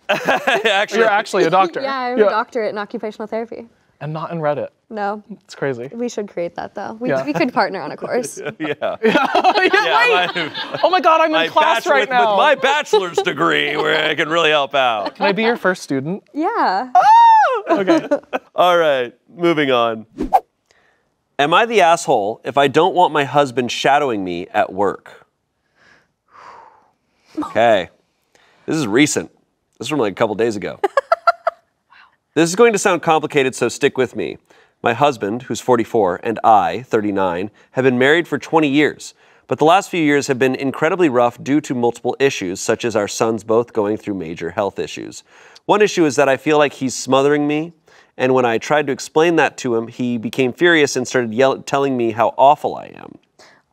A: Actually,
B: You're actually a doctor.
C: Yeah, I have a doctorate in occupational therapy.
B: And not in Reddit.
C: No.
B: It's crazy.
C: We should create that, though. We could partner on a course.
A: Yeah.
B: Oh my God, I'm in class right now.
A: With my bachelor's degree, where I can really help out.
B: Can I be your first student?
C: Yeah.
B: Okay.
A: All right, moving on. Am I the asshole if I don't want my husband shadowing me at work? Okay. This is recent. This is from like a couple days ago. This is going to sound complicated, so stick with me. My husband, who's 44, and I, 39, have been married for 20 years. But the last few years have been incredibly rough due to multiple issues, such as our sons both going through major health issues. One issue is that I feel like he's smothering me, and when I tried to explain that to him, he became furious and started telling me how awful I am.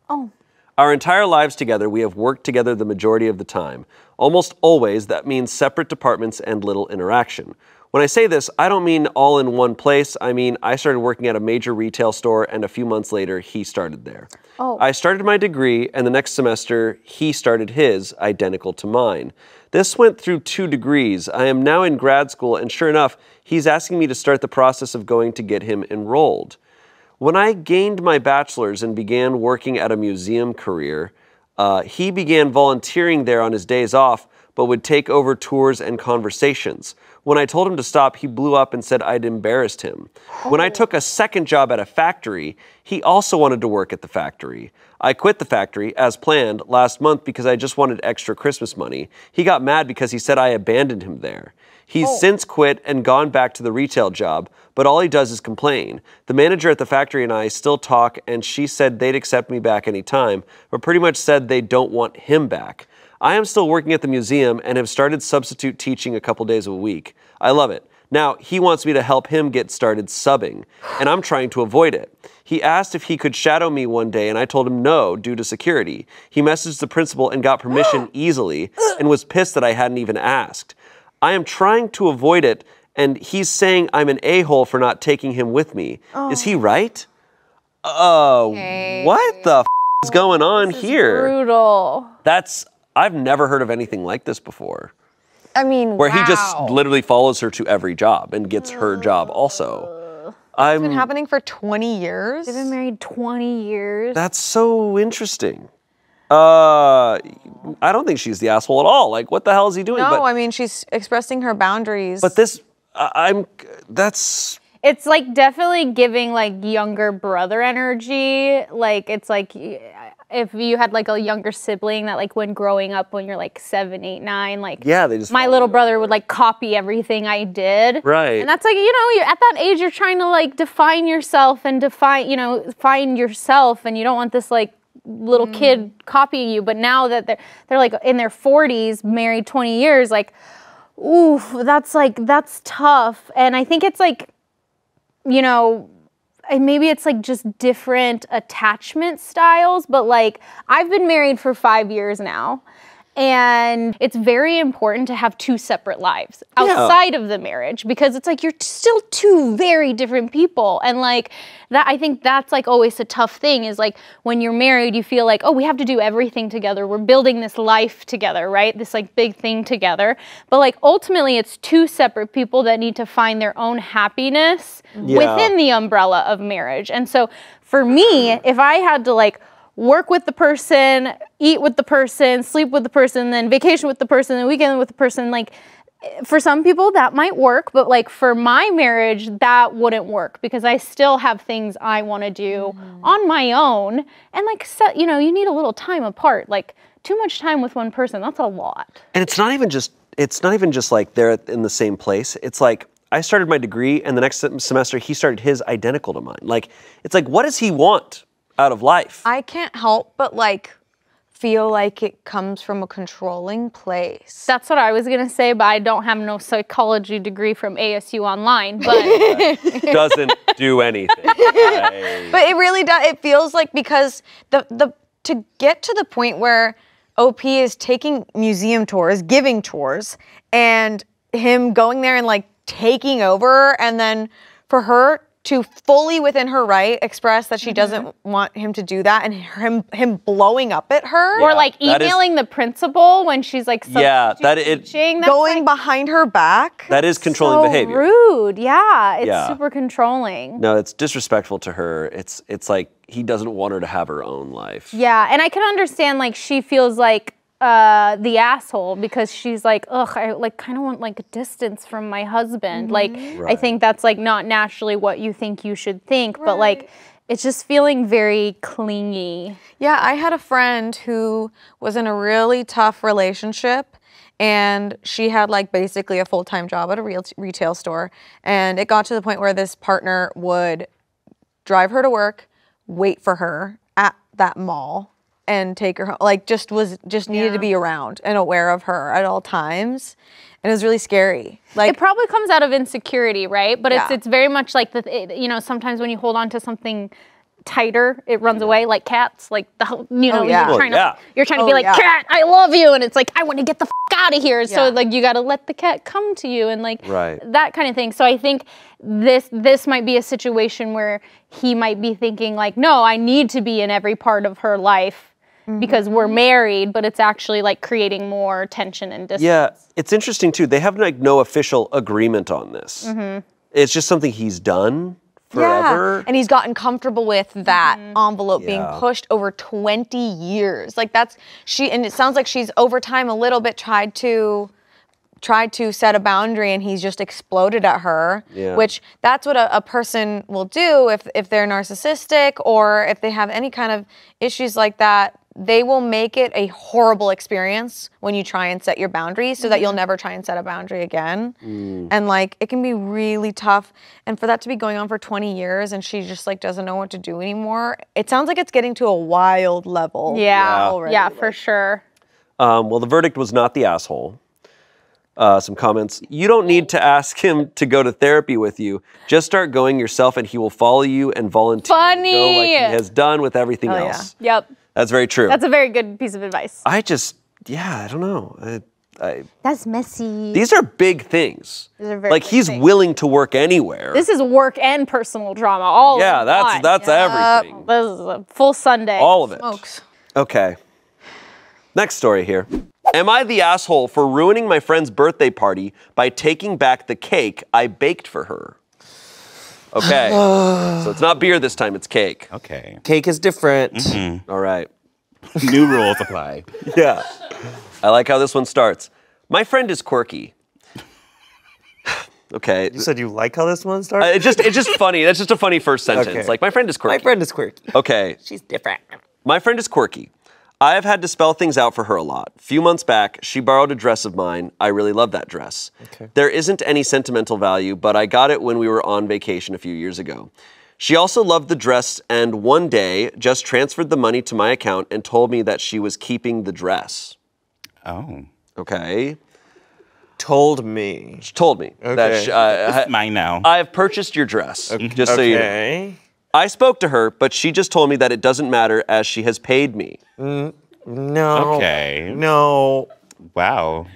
D: Oh.
A: Our entire lives together, we have worked together the majority of the time. Almost always, that means separate departments and little interaction. When I say this, I don't mean all in one place. I mean, I started working at a major retail store, and a few months later, he started there.
D: Oh.
A: I started my degree, and the next semester, he started his, identical to mine. This went through 2 degrees. I am now in grad school, and sure enough, he's asking me to start the process of going to get him enrolled. When I gained my bachelor's and began working at a museum career, he began volunteering there on his days off, but would take over tours and conversations. When I told him to stop, he blew up and said I'd embarrassed him. When I took a second job at a factory, he also wanted to work at the factory. I quit the factory, as planned, last month because I just wanted extra Christmas money. He got mad because he said I abandoned him there. He's since quit and gone back to the retail job, but all he does is complain. The manager at the factory and I still talk, and she said they'd accept me back anytime, but pretty much said they don't want him back. I am still working at the museum and have started substitute teaching a couple days a week. I love it. Now, he wants me to help him get started subbing, and I'm trying to avoid it. He asked if he could shadow me one day, and I told him no, due to security. He messaged the principal and got permission easily, and was pissed that I hadn't even asked. I am trying to avoid it, and he's saying I'm an a-hole for not taking him with me. Is he right? What the f is going on here?
D: Brutal.
A: I've never heard of anything like this before.
E: I mean,
A: where he just literally follows her to every job and gets her job also.
E: It's been happening for 20 years.
D: They've been married 20 years.
A: That's so interesting. I don't think she's the asshole at all. Like, what the hell is he doing?
E: No, I mean, she's expressing her boundaries.
A: But this,
D: It's like definitely giving like younger brother energy. Like, it's like if you had like a younger sibling that like when growing up when you're like 7, 8, 9, like
A: they just
D: my little brother would like copy everything I did.
A: Right.
D: And that's like, you know, you're at that age you're trying to like define yourself and find yourself, and you don't want this like little kid copying you. But now that they're like in their 40s, married 20 years, like, ooh, that's tough. And I think it's like, you know, and maybe it's like just different attachment styles, but like I've been married for 5 years now, and it's very important to have 2 separate lives outside of the marriage, because it's like you're still 2 very different people. And like that, I think that's like always a tough thing, is like when you're married, you feel like, oh, we have to do everything together. We're building this life together, right? This like big thing together. But like ultimately it's 2 separate people that need to find their own happiness within the umbrella of marriage. And so for me, if I had to like work with the person, eat with the person, sleep with the person, then vacation with the person, then weekend with the person, like for some people that might work, but like for my marriage, that wouldn't work because I still have things I want to do on my own. And like, you know, you need a little time apart. Like too much time with one person, that's a lot.
A: And it's not even just like they're in the same place. It's like I started my degree and the next semester he started his identical to mine. Like, it's like, what does he want out of life?
E: I can't help but like feel like it comes from a controlling place.
D: That's what I was gonna say, but I don't have no psychology degree from ASU Online, but
A: Doesn't do anything. Right?
E: But it really does. It feels like because to get to the point where OP is taking museum tours, giving tours, and him going there and like taking over, and then for her to fully within her right express that she doesn't want him to do that, and him blowing up at her.
D: or like emailing the principal when she's like teaching. That's
E: going
D: like,
E: behind her back.
A: That is controlling
D: so
A: behavior.
D: rude. Yeah, it's super controlling.
A: No, it's disrespectful to her. It's like he doesn't want her to have her own life.
D: Yeah, and I can understand like she feels like the asshole because she's like, ugh, I like kind of want like a distance from my husband. Like, I think that's like not naturally what you think you should think, but like it's just feeling very clingy.
E: Yeah, I had a friend who was in a really tough relationship, and she had like basically a full-time job at a retail store, and it got to the point where this partner would drive her to work, wait for her at that mall, and take her home. Like just needed to be around and aware of her at all times. And it was really scary. Like
D: it probably comes out of insecurity, right? But it's very much like you know, sometimes when you hold on to something tighter, it runs away like cats. Like you're trying to be like, cat, I love you, and it's like I want to get the out of here. Yeah. So like you got to let the cat come to you, and like that kind of thing. So I think this might be a situation where he might be thinking like, no, I need to be in every part of her life. Because we're married, but it's actually like creating more tension and distance.
A: Yeah, it's interesting too. They have like no official agreement on this. It's just something he's done forever.
E: Yeah, and he's gotten comfortable with that envelope being pushed over 20 years. Like and it sounds like she's over time a little bit tried to set a boundary, and he's just exploded at her, which that's what a person will do if they're narcissistic or if they have any kind of issues like that. They will make it a horrible experience when you try and set your boundaries so that you'll never try and set a boundary again. And like, it can be really tough. And for that to be going on for 20 years and she just like doesn't know what to do anymore, it sounds like it's getting to a wild level.
D: Yeah, for sure.
A: Well, the verdict was not the asshole. Some comments. You don't need to ask him to go to therapy with you. Just start going yourself and he will follow you and volunteer.
D: Funny.
A: Go like he has done with everything else.
D: Yeah. Yep.
A: That's very true.
D: That's a very good piece of advice.
A: I don't know.
D: That's messy.
A: These are big things.
D: These are very
A: like
D: big
A: he's
D: things.
A: willing to work anywhere.
D: This is work and personal drama. All
A: yeah, that's everything.
D: This is a full Sunday.
A: All of it.
E: Smokes.
A: Okay. Next story here. Am I the asshole for ruining my friend's birthday party by taking back the cake I baked for her? Okay. So it's not beer this time, it's cake.
F: Okay.
G: Cake is different.
A: All right.
F: New rules apply.
A: Yeah. I like how this one starts. My friend is quirky. Okay.
G: You said you like how this one starts?
A: It's just funny. That's just a funny first sentence.
G: Okay.
A: Like, my friend is quirky.
G: My friend is quirky.
A: Okay.
G: She's different.
A: My friend is quirky. I have had to spell things out for her a lot. A few months back, she borrowed a dress of mine. I really love that dress. Okay. There isn't any sentimental value, but I got it when we were on vacation a few years ago. She also loved the dress and one day just transferred the money to my account and told me that she was keeping the dress.
F: Oh.
A: Okay.
G: Told me.
A: She told me that
F: It's mine now.
A: I have purchased your dress, just so you know. I spoke to her, but she just told me that it doesn't matter as she has paid me.
G: No.
F: Okay.
G: No.
F: Wow.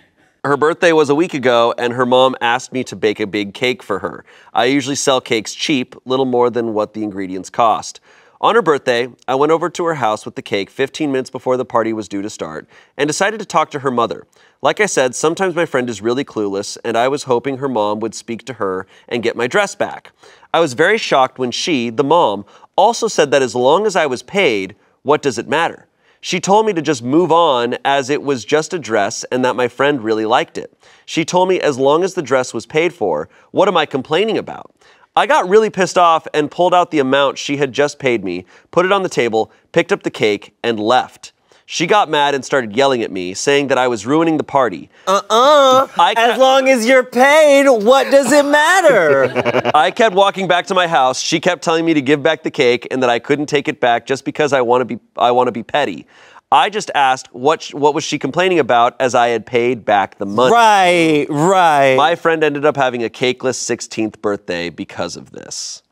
A: Her birthday was a week ago, and her mom asked me to bake a big cake for her. I usually sell cakes cheap, little more than what the ingredients cost. On her birthday, I went over to her house with the cake 15 minutes before the party was due to start, and decided to talk to her mother. Like I said, sometimes my friend is really clueless, and I was hoping her mom would speak to her and get my dress back. I was very shocked when she, the mom, also said that as long as I was paid, what does it matter? She told me to just move on as it was just a dress and that my friend really liked it. She told me as long as the dress was paid for, what am I complaining about? I got really pissed off and pulled out the amount she had just paid me, put it on the table, picked up the cake, and left. She got mad and started yelling at me, saying that I was ruining the party.
G: As long as you're paid, what does it matter?
A: I kept walking back to my house. She kept telling me to give back the cake and that I couldn't take it back just because I want to be petty. I just asked what was she complaining about as I had paid back the money.
G: Right.
A: My friend ended up having a cakeless 16th birthday because of this.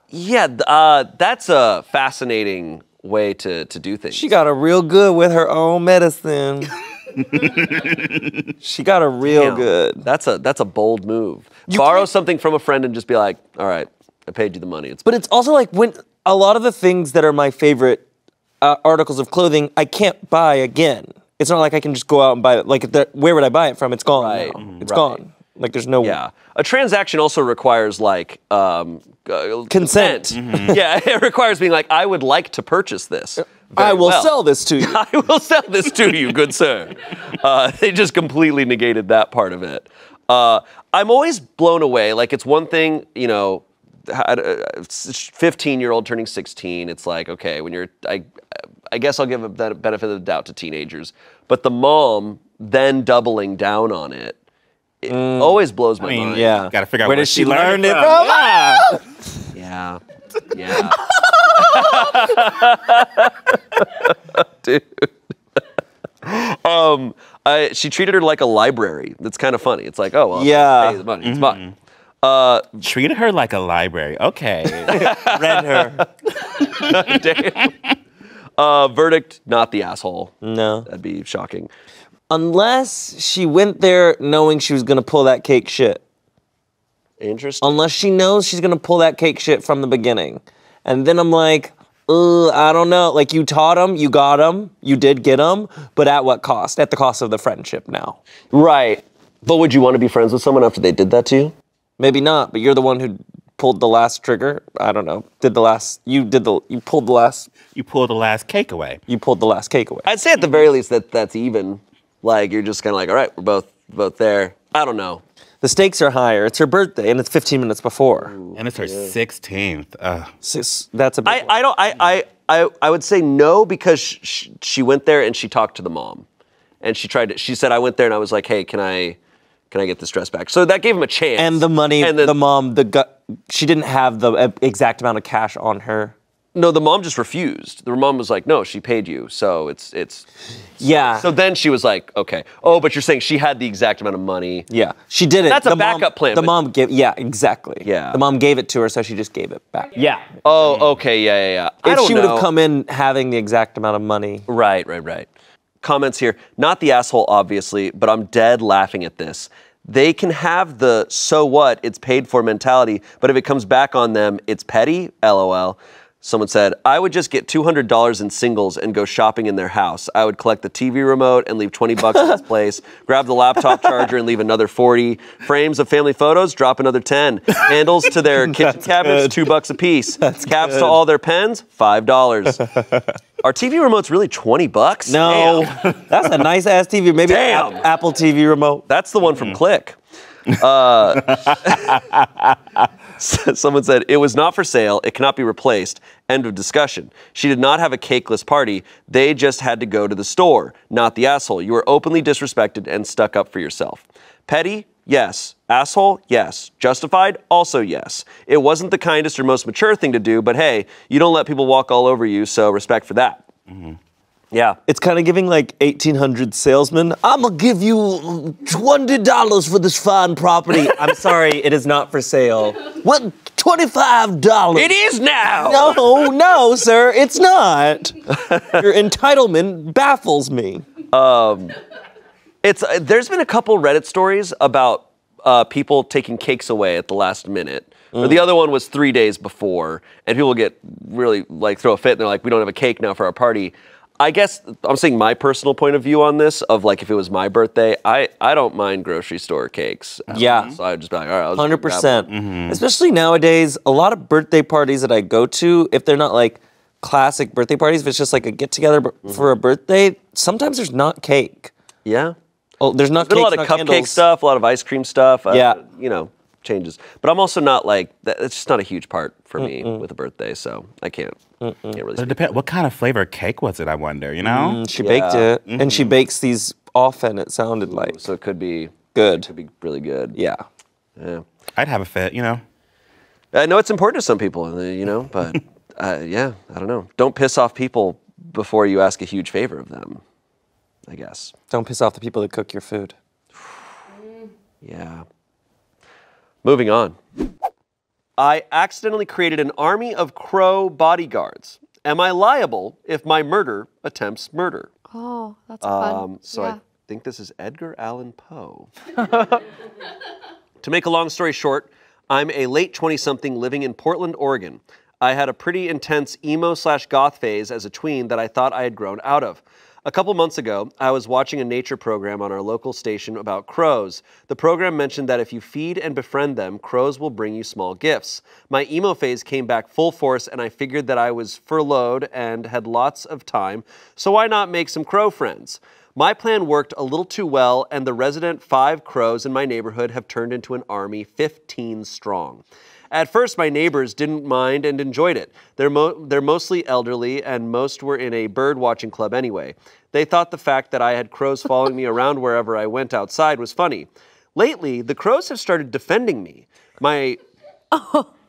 A: Yeah, that's a fascinating way to do things.
G: She got a real good with her own medicine. She got a real good.
A: That's a bold move. Borrow something from a friend and just be like, all right, I paid you the money.
G: But it's also like when a lot of the things that are my favorite articles of clothing, I can't buy again. It's not like I can just go out and buy it. Like, where would I buy it from? It's gone now. It's gone. Like, there's no...
A: Yeah. A transaction also requires, like,
G: consent.
A: Yeah, it requires being like, I would like to purchase this.
G: I will sell this to you.
A: I will sell this to you, good sir. They just completely negated that part of it. I'm always blown away. Like, it's one thing, you know, 15-year-old turning 16. It's like, okay, when you're... I guess I'll give a benefit of the doubt to teenagers. But the mom then doubling down on it, always blows my mind.
G: Yeah.
F: Gotta figure out
G: where
F: where
G: did she learn it from?
A: Yeah. Yeah. Dude. She treated her like a library. That's kind of funny. It's like, oh, well,
G: yeah.
A: pay the money. It's mine.
F: Treated her like a library. Okay.
G: Read her.
A: Damn. Verdict, not the asshole.
G: No.
A: That'd be shocking.
G: Unless she went there knowing she was going to pull that cake shit.
A: Interesting.
G: Unless she knows she's going to pull that cake shit from the beginning. And then I'm like, I don't know. Like, you taught him, you got him, you did get him, but at what cost? At the cost of the friendship now.
A: Right. But would you want to be friends with someone after they did that to you?
G: Maybe not, but you're the one who pulled the last trigger. I don't know. You pulled the last
F: cake away.
G: You pulled the last cake away.
A: I'd say at the very least that's even. Like, you're just kind of like, all right, we're both there. I don't know.
G: The stakes are higher. It's her birthday, and it's 15 minutes before.
F: And it's her 16th.
G: That's a big one.
A: I would say no, because she went there and she talked to the mom. And she said, I went there and I was like, hey, can I get this dress back? So that gave him a chance.
G: And the money, and the mom, she didn't have the exact amount of cash on her.
A: No, the mom just refused. The mom was like, no, she paid you, so it's...
G: Yeah.
A: So then she was like, okay. Oh, but you're saying she had the exact amount of money.
G: Yeah, she did it.
A: That's a backup plan.
G: The mom gave, yeah, exactly.
A: Yeah.
G: The mom gave it to her, so she just gave it back.
B: Yeah.
A: Oh, okay, yeah.
G: If she would have come in having the exact amount of money.
A: Right. Comments here. Not the asshole, obviously, but I'm dead laughing at this. They can have the so what, it's paid for mentality, but if it comes back on them, it's petty, LOL. Someone said, I would just get $200 in singles and go shopping in their house. I would collect the TV remote and leave $20 in its place, grab the laptop charger and leave another 40. Frames of family photos, drop another 10. Handles to their kitchen cabinets, $2 a piece. Caps to all their pens, $5. Are TV remotes really $20?
G: No, that's a nice ass TV. Maybe
A: Damn.
G: Apple TV remote.
A: That's the one from Click. Someone said, it was not for sale. It cannot be replaced. End of discussion. She did not have a cakeless party. They just had to go to the store. Not the asshole. You were openly disrespected and stuck up for yourself. Petty? Yes. Asshole? Yes. Justified? Also yes. It wasn't the kindest or most mature thing to do, but hey, you don't let people walk all over you, so respect for that. Mm-hmm. Yeah.
G: It's kind of giving like 1800 salesman. I'm going to give you $20 for this fine property. I'm sorry, it is not for sale. What? $25.
A: It is now.
G: No, sir, it's not. Your entitlement baffles me.
A: There's been a couple Reddit stories about people taking cakes away at the last minute. Or the other one was 3 days before, and people get really like throw a fit and they're like, we don't have a cake now for our party. I guess I'm saying my personal point of view on this of like if it was my birthday, I don't mind grocery store cakes.
G: Yeah.
A: So I'd just be like, all right,
G: 100%. Especially nowadays, a lot of birthday parties that I go to, if they're not like classic birthday parties, if it's just like a get together for a birthday, sometimes there's not cake.
A: Yeah.
G: Oh, there's not
A: There's been
G: cakes,
A: a lot of
G: not
A: cupcake
G: candles.
A: stuff, a lot of ice cream stuff.
G: Yeah.
A: You know, changes. But I'm also not like, it's just not a huge part for me with a birthday, so I can't really
F: But it
A: speak.
F: depends. What kind of flavor cake was it? I wonder. You know.
G: She baked it, and she bakes these often. It sounded like
A: So it could be
G: good.
A: Could be really good.
G: Yeah.
A: Yeah.
F: I'd have a fit. You know.
A: I know it's important to some people, you know, but yeah, I don't know. Don't piss off people before you ask a huge favor of them, I guess.
G: Don't piss off the people that cook your food.
A: Yeah. Moving on. I accidentally created an army of crow bodyguards. Am I liable if my murder attempts murder?
C: Oh, that's fun.
A: So
C: yeah.
A: I think this is Edgar Allan Poe. To make a long story short, I'm a late 20-something living in Portland, Oregon. I had a pretty intense emo/goth phase as a tween that I thought I had grown out of. A couple months ago, I was watching a nature program on our local station about crows. The program mentioned that if you feed and befriend them, crows will bring you small gifts. My emo phase came back full force, and I figured that I was furloughed and had lots of time, so why not make some crow friends? My plan worked a little too well, and the resident 5 crows in my neighborhood have turned into an army 15 strong. At first, my neighbors didn't mind and enjoyed it. They're mostly elderly, and most were in a bird watching club anyway. They thought the fact that I had crows following me around wherever I went outside was funny. Lately, the crows have started defending me.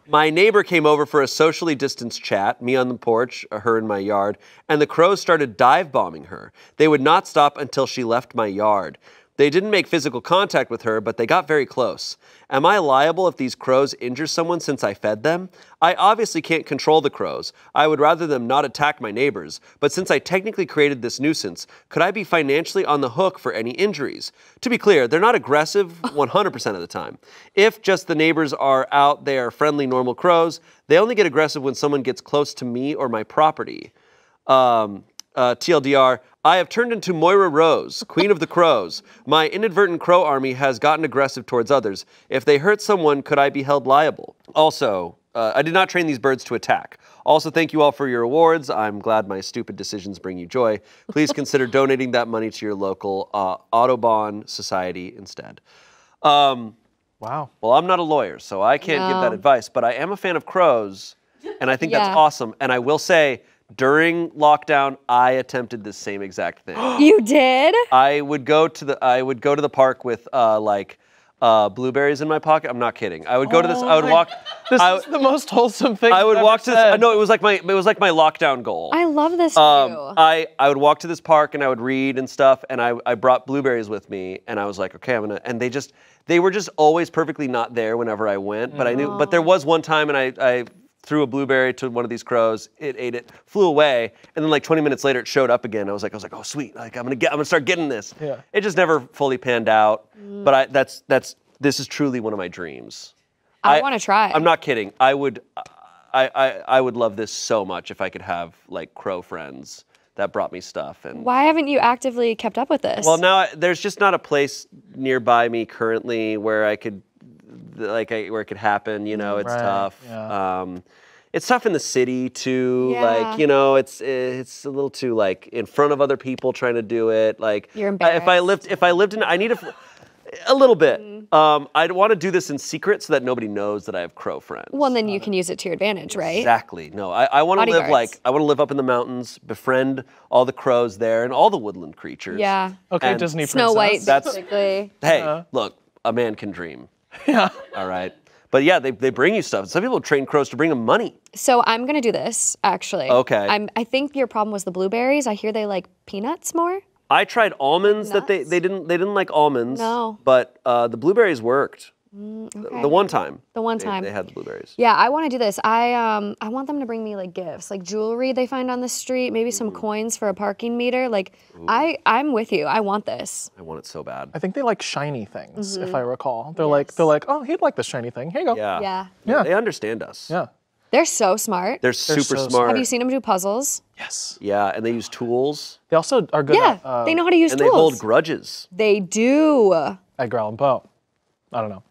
A: My neighbor came over for a socially distanced chat, me on the porch, her in my yard, and the crows started dive bombing her. They would not stop until she left my yard. They didn't make physical contact with her, but they got very close. Am I liable if these crows injure someone since I fed them? I obviously can't control the crows. I would rather them not attack my neighbors, but since I technically created this nuisance, could I be financially on the hook for any injuries? To be clear, they're not aggressive 100% of the time. If just the neighbors are out, they are friendly, normal crows. They only get aggressive when someone gets close to me or my property. TLDR, I have turned into Moira Rose, Queen of the Crows. My inadvertent crow army has gotten aggressive towards others. If they hurt someone, could I be held liable? Also, I did not train these birds to attack. Also, thank you all for your awards. I'm glad my stupid decisions bring you joy. Please consider donating that money to your local Audubon Society instead.
B: Wow.
A: Well, I'm not a lawyer, so I can't give that advice, but I am a fan of crows, and I think that's
C: Yeah.
A: awesome. And I will say, during lockdown, I attempted this same exact thing.
C: You did?
A: I would go to the park with blueberries in my pocket. I'm not kidding. I would go to this. I would walk.
B: This is the most wholesome thing
A: I would
B: you've
A: walk to
B: ever
A: this.
B: said.
A: No, it was like my lockdown goal.
C: I love this for you.
A: I would walk to this park and I would read and stuff, and I brought blueberries with me, and I was like, okay, and they were just always perfectly not there whenever I went, but I knew. But there was one time, and I threw a blueberry to one of these crows. It ate it, flew away, and then like 20 minutes later, it showed up again. I was like, oh sweet, like I'm gonna start getting this.
B: Yeah.
A: It just never fully panned out, but this is truly one of my dreams.
C: I want to try.
A: I'm not kidding. I would love this so much if I could have like crow friends that brought me stuff. And
C: Why haven't you actively kept up with this?
A: well, now there's just not a place nearby me currently where I could, where it could happen. You know, it's
B: Right,
A: tough.
B: yeah.
A: It's tough in the city too.
C: Yeah.
A: Like, you know, it's a little too like in front of other people trying to do it. Like,
C: You're
A: if I lived in, I need a little bit. I'd want to do this in secret so that nobody knows that I have crow friends.
C: well, then you can use it to your advantage, right?
A: Exactly. No, I want to live
C: Bodyguards.
A: I want to live up in the mountains, befriend all the crows there and all the woodland creatures.
C: Yeah.
B: Okay,
A: And
B: Disney
C: Snow White,
B: princess.
A: That's-
C: basically.
A: Hey, look, a man can dream.
B: Yeah.
A: All right. But yeah, they bring you stuff. Some people train crows to bring them money.
C: So I'm gonna do this actually.
A: Okay.
C: I think your problem was the blueberries. I hear they like peanuts more.
A: I tried almonds that
C: Nuts?
A: they didn't like almonds.
C: No.
A: But the blueberries worked.
C: Okay.
A: The one time.
C: The one time.
A: They had the blueberries.
C: Yeah, I want to do this. I want them to bring me like gifts, like jewelry they find on the street, maybe some coins for a parking meter. Like I'm with you. I want this.
A: I want it so bad.
B: I think they like shiny things, if I recall. They're like, oh, he'd like this shiny thing. Here you go.
A: Yeah.
C: Yeah.
B: Yeah.
A: They understand us.
B: Yeah.
C: They're so smart.
A: They're super
B: so
A: smart.
C: Have you seen them do puzzles?
B: Yes.
A: Yeah, and they use tools.
B: They also are good
C: Yeah,
B: at,
C: they know how to use
A: And
C: tools.
A: they hold grudges.
C: They do.
B: Edgar Allan Poe. I don't know.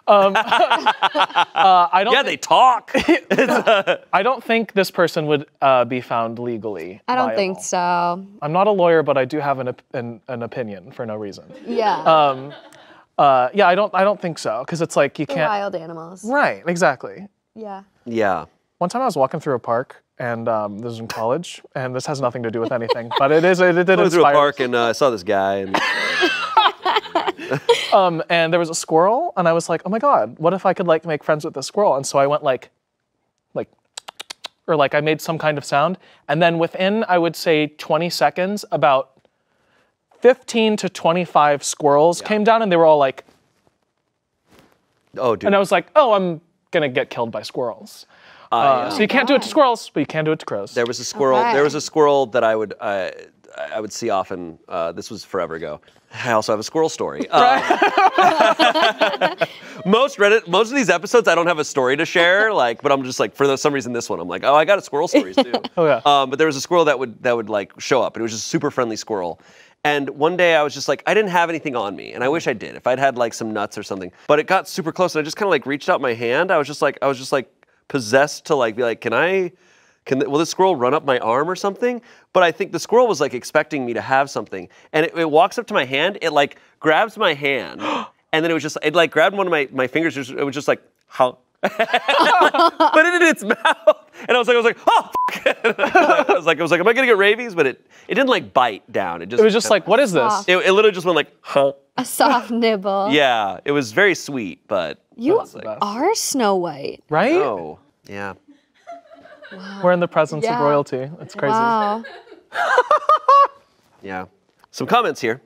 B: I don't.
A: Yeah, they talk.
B: I don't think this person would be found legally.
C: I don't think
B: viable.
C: so.
B: I'm not a lawyer, but I do have an opinion for no reason.
C: Yeah.
B: Yeah, I don't think so, because it's like you
C: They're
B: can't.
C: wild animals.
B: Right, exactly.
C: Yeah.
A: Yeah.
B: One time I was walking through a park, and this was in college, and this has nothing to do with anything, but it did
A: I went through a
B: inspire.
A: park and I saw this guy. And
B: And there was a squirrel, and I was like, oh my god, what if I could like make friends with this squirrel? And so I went like, or like I made some kind of sound, and then within I would say 20 seconds, about 15 to 25 squirrels came down, and they were all like,
A: oh, dude.
B: and I was like, oh, I'm gonna get killed by squirrels. So you can't do it to squirrels, but you can do it to crows.
A: There was a squirrel.
C: Okay.
A: There was a squirrel that I would see often. This was forever ago. I also have a squirrel story. Most of these episodes, I don't have a story to share. But I'm just like, for some reason, this one, I'm like, oh, I got a squirrel stories too.
B: Oh yeah.
A: But there was a squirrel that would like show up, and it was just a super friendly squirrel. And one day I was just like, I didn't have anything on me, and I wish I did. If I'd had like some nuts or something, but it got super close, and I just kind of like reached out my hand. I was just like possessed to like be like, will this squirrel run up my arm or something? But I think the squirrel was like expecting me to have something, and it walks up to my hand. It like grabs my hand, and then it like grabbed one of my fingers. It was just like, how? Put it in its mouth, and I was like, oh, fuck. I was like, am I gonna get rabies? But it didn't like bite down. It was just like,
B: what is this?
C: Soft.
A: It literally just went like, huh?
C: A soft nibble.
A: Yeah, it was very sweet, but
C: You
A: I was like,
C: are Snow White.
B: Right?
A: oh, yeah.
B: We're in the presence of
C: Yeah.
B: royalty. It's crazy.
C: Wow.
A: Yeah. Some comments here.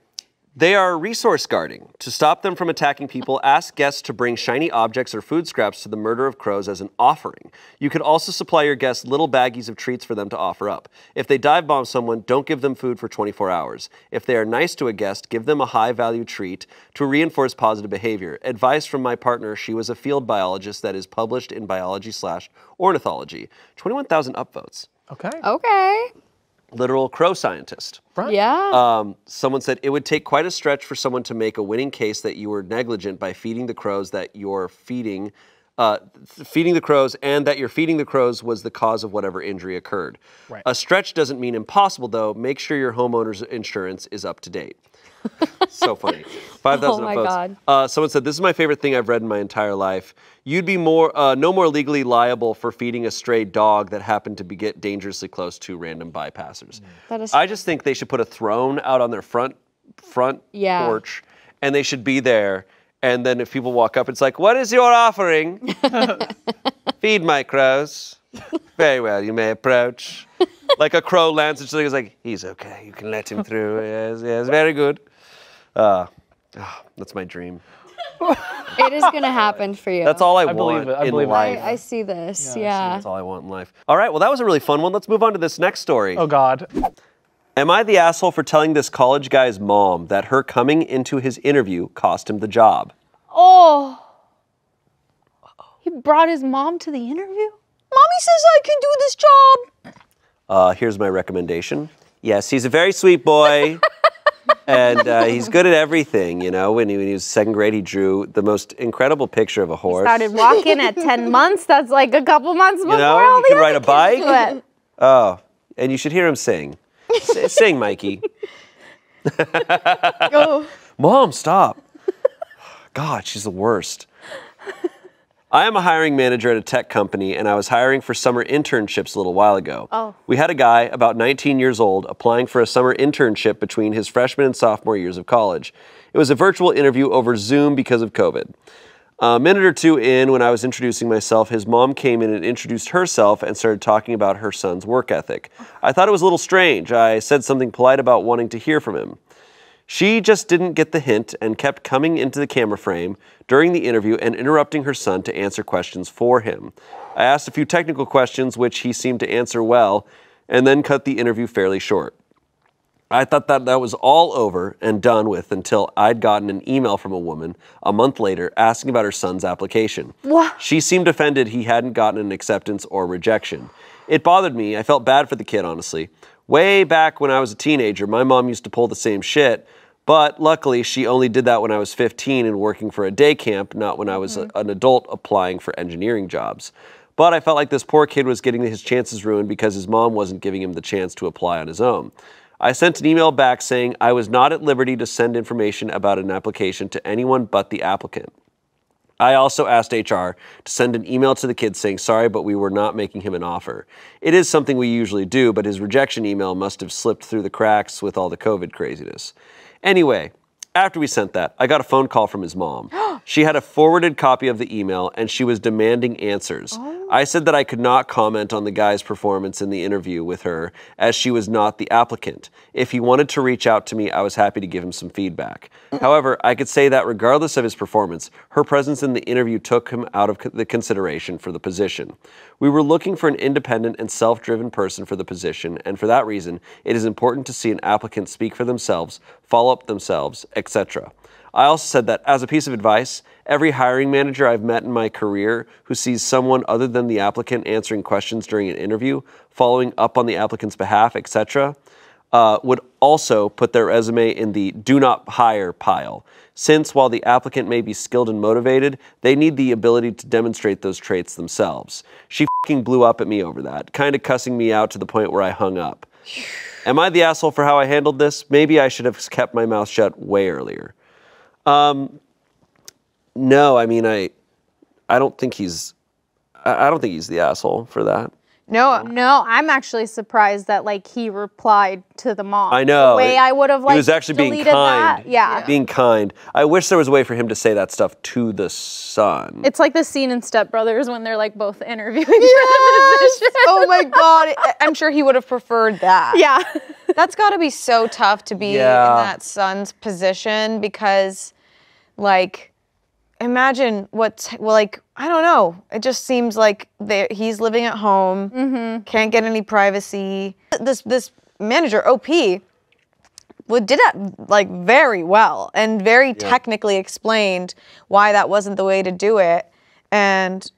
A: They are resource guarding. To stop them from attacking people, ask guests to bring shiny objects or food scraps to the murder of crows as an offering. You could also supply your guests little baggies of treats for them to offer up. If they dive bomb someone, don't give them food for 24 hours. If they are nice to a guest, give them a high-value treat to reinforce positive behavior. Advice from my partner, she was a field biologist that is published in biology/ornithology. 21,000 upvotes.
B: Okay.
C: Okay.
A: Literal crow scientist.
B: Right.
C: Yeah.
A: Someone said, it would take quite a stretch for someone to make a winning case that you were negligent by feeding the crows that you're feeding the crows, and that you're feeding the crows was the cause of whatever injury occurred.
B: Right.
A: A stretch doesn't mean impossible, though. Make sure your homeowner's insurance is up to date. So funny. 5,000
C: Oh my
A: upvotes.
C: God.
A: Someone said, this is my favorite thing I've read in my entire life. You'd be no more legally liable for feeding a stray dog that happened to get dangerously close to random bypassers.
C: That is
A: I just think they should put a throne out on their front
C: Yeah.
A: porch, and they should be there. And then if people walk up, it's like, what is your offering? Feed my crows. Very well, you may approach. Like a crow lands and it's like, he's okay, you can let him through. Yes, very good. That's my dream.
C: It is going to happen for you.
A: That's all I
B: believe
A: want
B: it. I
A: in
B: believe it.
A: life.
C: I see this. Yeah.
A: That's all I want in life. All right, well, that was a really fun one. Let's move on to this next story.
B: Oh God.
A: Am I the asshole for telling this college guy's mom that her coming into his interview cost him the job?
D: Oh. He brought his mom to the interview? Mommy says I can do this job.
A: Here's my recommendation. Yes, he's a very sweet boy. And he's good at everything, you know. When he was second grade, he drew the most incredible picture of a horse.
D: Started walking at 10 months. That's like a couple months before
A: know,
D: all
A: he
D: the
A: could
D: other
A: ride a
D: kids
A: bike.
D: do it.
A: Oh, and you should hear him sing. Sing, Mikey.
D: Go.
A: Mom, stop. God, she's the worst. I am a hiring manager at a tech company, and I was hiring for summer internships a little while ago.
D: Oh.
A: We had a guy, about 19 years old, applying for a summer internship between his freshman and sophomore years of college. It was a virtual interview over Zoom because of COVID. A minute or two in, when I was introducing myself, his mom came in and introduced herself and started talking about her son's work ethic. I thought it was a little strange. I said something polite about wanting to hear from him. She just didn't get the hint and kept coming into the camera frame during the interview and interrupting her son to answer questions for him. I asked a few technical questions, which he seemed to answer well, and then cut the interview fairly short. I thought that was all over and done with until I'd gotten an email from a woman a month later asking about her son's application.
D: What?
A: She seemed offended he hadn't gotten an acceptance or rejection. It bothered me. I felt bad for the kid, honestly. Way back when I was a teenager, my mom used to pull the same shit, But luckily, she only did that when I was 15 and working for a day camp, not when I was an adult applying for engineering jobs. But I felt like this poor kid was getting his chances ruined because his mom wasn't giving him the chance to apply on his own. I sent an email back saying I was not at liberty to send information about an application to anyone but the applicant. I also asked HR to send an email to the kid saying, sorry, but we were not making him an offer. It is something we usually do, but his rejection email must have slipped through the cracks with all the COVID craziness. Anyway, after we sent that, I got a phone call from his mom. She had a forwarded copy of the email and she was demanding answers. I said that I could not comment on the guy's performance in the interview with her as she was not the applicant. If he wanted to reach out to me, I was happy to give him some feedback. However, I could say that regardless of his performance, her presence in the interview took him out of the consideration for the position. We were looking for an independent and self-driven person for the position, and for that reason, it is important to see an applicant speak for themselves, follow up themselves, etc. I also said that, as a piece of advice, every hiring manager I've met in my career who sees someone other than the applicant answering questions during an interview, following up on the applicant's behalf, etc., would also put their resume in the do not hire pile. Since while the applicant may be skilled and motivated, they need the ability to demonstrate those traits themselves. She fucking blew up at me over that, kind of cussing me out to the point where I hung up. Am I the asshole for how I handled this? Maybe I should have kept my mouth shut way earlier. No, I mean, I don't think he's the asshole for that.
D: No, I'm actually surprised that like he replied to the mom.
A: I know.
D: The way I would have like
A: he was actually being
D: deleted
A: kind.
D: that. Yeah.
A: Being kind. I wish there was a way for him to say that stuff to the son.
D: It's like the scene in Step Brothers when they're like both interviewing.
E: Yes! Oh my God. I'm sure he would have preferred that.
D: Yeah.
E: That's got to be so tough to be in that son's position because, like, imagine I don't know. It just seems like he's living at home, can't get any privacy. This manager, OP, did that like very well and very technically explained why that wasn't the way to do it. And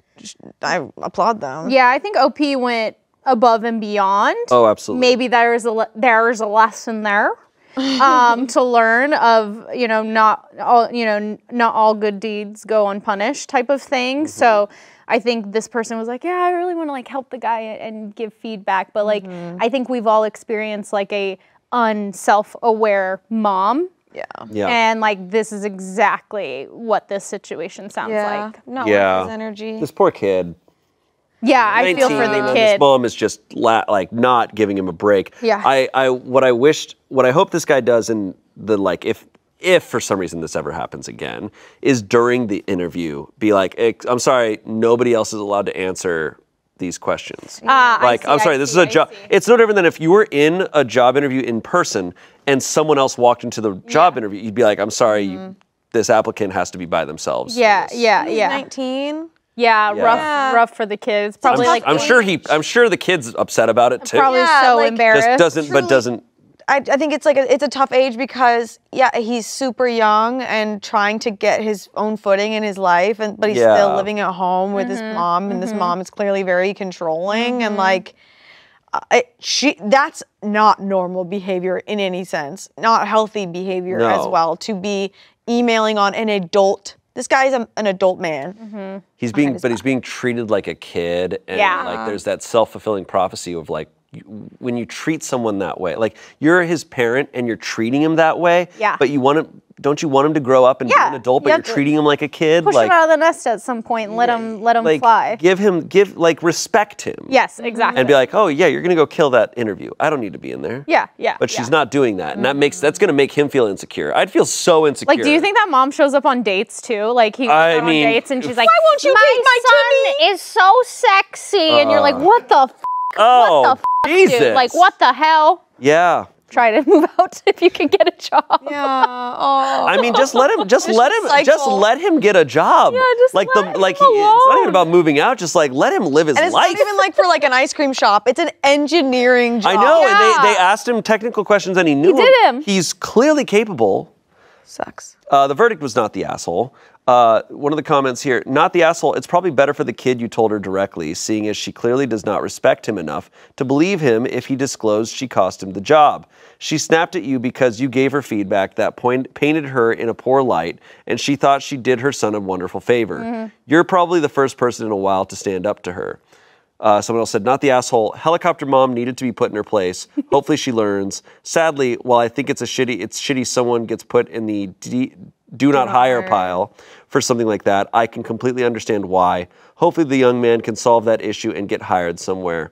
E: I applaud them.
D: Yeah, I think OP went above and beyond.
A: Oh, absolutely.
D: Maybe there's a lesson there. To learn of, not all good deeds go unpunished type of thing. So I think this person was like, yeah, I really want to like help the guy and give feedback. But like, I think we've all experienced like a unself-aware mom. Yeah. And like, this is exactly what this situation sounds like.
E: Not worth his energy.
A: This poor kid.
D: Yeah, I feel for the kid.
A: His mom is just like not giving him a break.
D: Yeah.
A: What I hope this guy does in the like if for some reason this ever happens again is during the interview be like, I'm sorry, nobody else is allowed to answer these questions. I'm sorry, this is a job. It's no different than if you were in a job interview in person and someone else walked into the job interview. You'd be like, I'm sorry, this applicant has to be by themselves.
D: Yeah.
E: 19.
D: Yeah, rough for the kids. Probably
A: I'm sure the kid's upset about it too.
D: Probably so embarrassed.
A: Just doesn't.
E: I think it's it's a tough age because he's super young and trying to get his own footing in his life, but he's still living at home with his mom, and this mom is clearly very controlling and like. That's not normal behavior in any sense. Not healthy behavior as well to be emailing on an adult. This guy's an adult man.
A: He's being treated like a kid, and like there's that self-fulfilling prophecy of like when you treat someone that way, like you're his parent and you're treating him that way, but don't you want him to grow up and be an adult, but you're treating him like a kid?
D: Push him out of the nest at some point and let him
A: like,
D: fly.
A: Respect him.
D: Yes, exactly.
A: And be like, oh yeah, you're gonna go kill that interview. I don't need to be in there.
D: Yeah.
A: But she's not doing that, and that's gonna make him feel insecure. I'd feel so insecure.
D: Like, do you think that mom shows up on dates too? Like he goes on dates and she's like,
E: why won't you meet my
D: son is so sexy, and you're like, what the f?
A: Oh,
D: what the f,
A: Jesus.
D: dude? Like, what the hell?
A: Yeah.
D: Try to move out if you can get a job.
E: Yeah. Oh.
A: I mean, just let him get a job.
D: Yeah, just
A: like
D: let him
A: it's not even about moving out. Just like let him live his
E: and it's
A: life.
E: not even like for like an ice cream shop. It's an engineering job.
A: I know, and they asked him technical questions, and he knew
D: him.
A: He's clearly capable.
E: Sucks.
A: The verdict was not the asshole. One of the comments here, not the asshole, it's probably better for the kid you told her directly, seeing as she clearly does not respect him enough to believe him if he disclosed she cost him the job. She snapped at you because you gave her feedback that painted her in a poor light, and she thought she did her son a wonderful favor. You're probably the first person in a while to stand up to her. Someone else said, not the asshole. Helicopter mom needed to be put in her place. Hopefully she learns. Sadly, while I think it's shitty someone gets put in the do not hire pile for something like that, I can completely understand why. Hopefully the young man can solve that issue and get hired somewhere.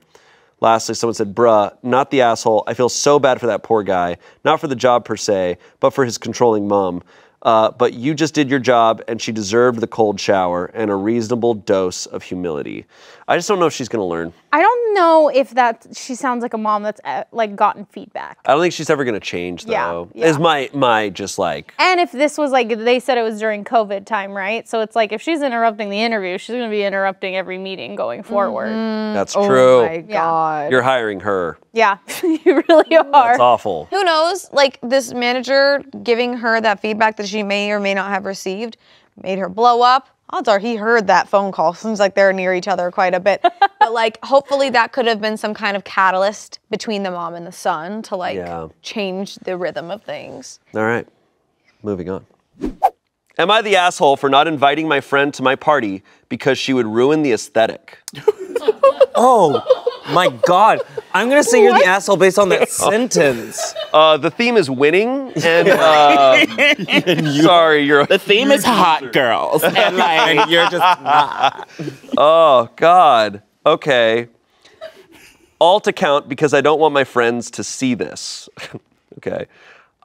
A: Lastly, someone said, bruh, not the asshole. I feel so bad for that poor guy. Not for the job per se, but for his controlling mom. But you just did your job, and she deserved the cold shower and a reasonable dose of humility. I just don't know if she's going to learn.
D: I don't know if she sounds like a mom that's like gotten feedback.
A: I don't think she's ever going to change, though.
D: Yeah.
A: Is my just like.
D: And if this was like, they said it was during COVID time, right? So it's like if she's interrupting the interview, she's going to be interrupting every meeting going forward.
A: That's true.
C: Oh my God.
A: You're hiring her.
D: Yeah, you really are.
A: That's awful.
E: Who knows? Like this manager giving her that feedback that she may or may not have received made her blow up. Odds are he heard that phone call. Seems like they're near each other quite a bit. But like hopefully that could have been some kind of catalyst between the mom and the son to like change the rhythm of things.
A: All right, moving on. Am I the asshole for not inviting my friend to my party because she would ruin the aesthetic?
G: Oh my God. I'm going to say you're the asshole based on that sentence.
A: The theme is winning, and sorry, you're.
F: The theme is hot girls, and like
G: You're just not.
A: Oh God. Okay. All to count because I don't want my friends to see this. Okay.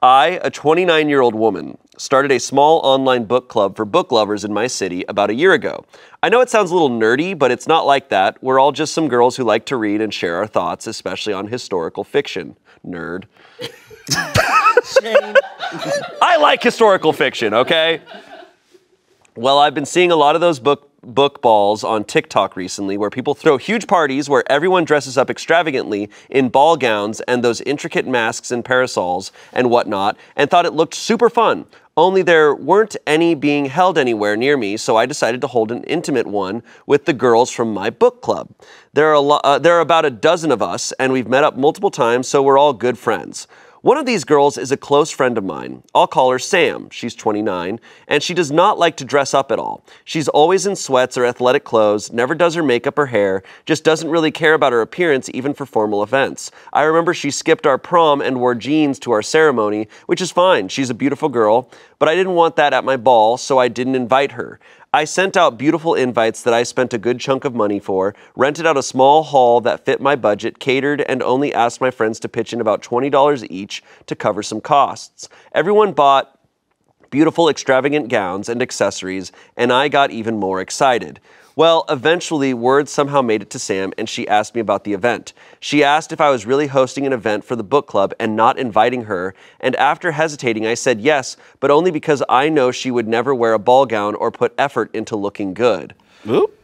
A: I, a 29-year-old woman, started a small online book club for book lovers in my city about a year ago. I know it sounds a little nerdy, but it's not like that. We're all just some girls who like to read and share our thoughts, especially on historical fiction. Nerd. I like historical fiction, okay? Well, I've been seeing a lot of those book balls on TikTok recently where people throw huge parties where everyone dresses up extravagantly in ball gowns and those intricate masks and parasols and whatnot, and thought it looked super fun. Only there weren't any being held anywhere near me, so I decided to hold an intimate one with the girls from my book club. There are about a dozen of us, and we've met up multiple times, so we're all good friends. One of these girls is a close friend of mine. I'll call her Sam. She's 29, and she does not like to dress up at all. She's always in sweats or athletic clothes, never does her makeup or hair, just doesn't really care about her appearance even for formal events. I remember she skipped our prom and wore jeans to our ceremony, which is fine. She's a beautiful girl, but I didn't want that at my ball, so I didn't invite her. I sent out beautiful invites that I spent a good chunk of money for, rented out a small hall that fit my budget, catered, and only asked my friends to pitch in about $20 each to cover some costs. Everyone bought beautiful, extravagant gowns and accessories, and I got even more excited. Well, eventually, word somehow made it to Sam, and she asked me about the event. She asked if I was really hosting an event for the book club and not inviting her, and after hesitating, I said yes, but only because I know she would never wear a ball gown or put effort into looking good.
F: Oop.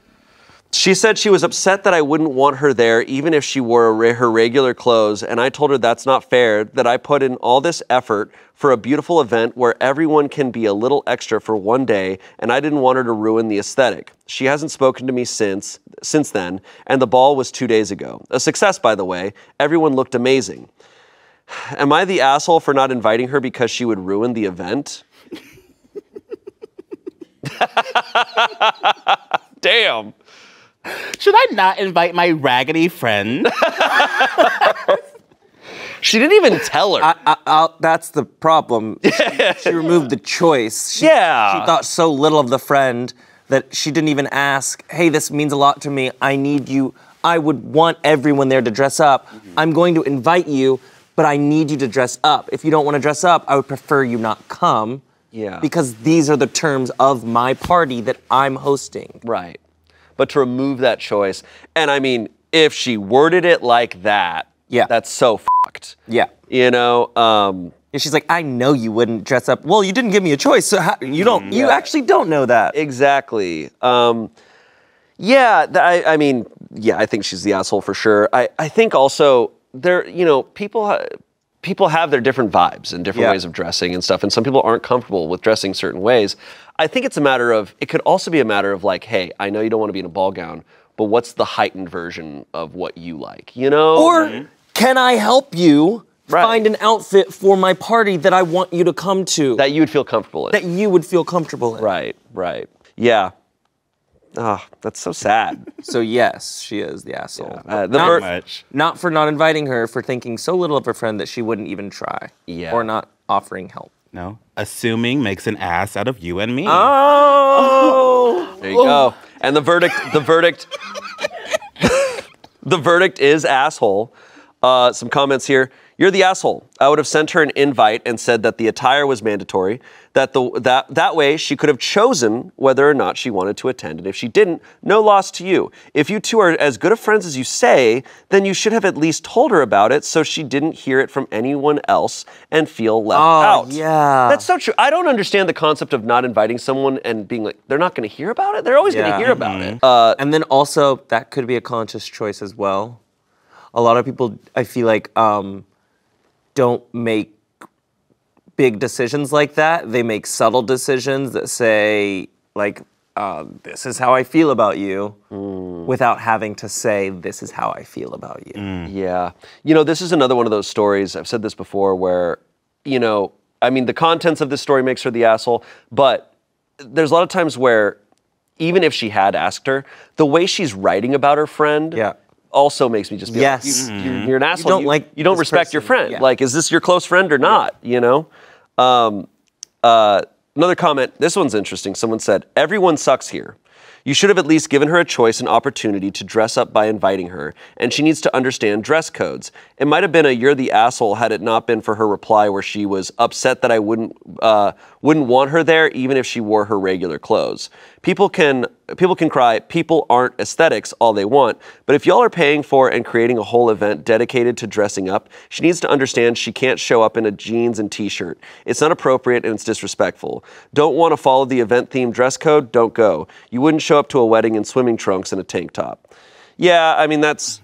A: She said she was upset that I wouldn't want her there even if she wore her regular clothes, and I told her that's not fair, that I put in all this effort for a beautiful event where everyone can be a little extra for one day, and I didn't want her to ruin the aesthetic. She hasn't spoken to me since then, and the ball was 2 days ago. A success, by the way. Everyone looked amazing. Am I the asshole for not inviting her because she would ruin the event? Damn.
F: Should I not invite my raggedy friend?
A: She didn't even tell her.
G: That's the problem. She removed the choice. She thought so little of the friend that she didn't even ask, hey, this means a lot to me. I need you. I would want everyone there to dress up. I'm going to invite you, but I need you to dress up. If you don't want to dress up, I would prefer you not come.
A: Yeah.
G: Because these are the terms of my party that I'm hosting.
A: Right. But to remove that choice, and I mean, if she worded it like that, that's so fucked.
G: Yeah.
A: You know?
G: And she's like, I know you wouldn't dress up. Well, you didn't give me a choice, so you actually don't know that.
A: Exactly. I think she's the asshole for sure. I think also people have their different vibes and different ways of dressing and stuff, and some people aren't comfortable with dressing certain ways. I think it's a matter of, it could also be a matter of like, hey, I know you don't want to be in a ball gown, but what's the heightened version of what you like, you know?
G: Or can I help you find an outfit for my party that I want you to come to?
A: That you would feel comfortable in.
G: That you would feel comfortable in.
A: Right, right. Yeah. Oh, that's so sad.
G: So yes, she is the asshole.
F: Not
G: for not inviting her, for thinking so little of her friend that she wouldn't even try.
A: Yeah.
G: Or not offering help.
F: No. Assuming makes an ass out of you and me.
G: Oh!
A: There you go. And the verdict, the verdict is asshole. Some comments here. You're the asshole. I would have sent her an invite and said that the attire was mandatory. That way she could have chosen whether or not she wanted to attend. And if she didn't, no loss to you. If you two are as good of friends as you say, then you should have at least told her about it so she didn't hear it from anyone else and feel left out.
G: Yeah.
A: That's so true. I don't understand the concept of not inviting someone and being like, they're not going to hear about it. They're always going to hear about it.
G: And then also, that could be a conscious choice as well. A lot of people, I feel like, don't make big decisions like that. They make subtle decisions that say, like, this is how I feel about you, without having to say, this is how I feel about you.
A: Yeah. You know, this is another one of those stories, I've said this before, where, you know, I mean, the contents of this story makes her the asshole, but there's a lot of times where, even if she had asked her, the way she's writing about her friend also makes me just feel like you're an asshole. You don't respect your friend.
G: Yeah.
A: Like, is this your close friend or not? You know? Another comment, this one's interesting. Someone said, everyone sucks here. You should have at least given her a choice and opportunity to dress up by inviting her, and she needs to understand dress codes. It might have been a you're the asshole had it not been for her reply where she was upset that I wouldn't want her there even if she wore her regular clothes. People can cry, people aren't aesthetics all they want, but if y'all are paying for and creating a whole event dedicated to dressing up, she needs to understand she can't show up in a jeans and t-shirt. It's not appropriate and it's disrespectful. Don't want to follow the event-themed dress code? Don't go. You wouldn't show up to a wedding in swimming trunks and a tank top. Yeah, I mean, that's,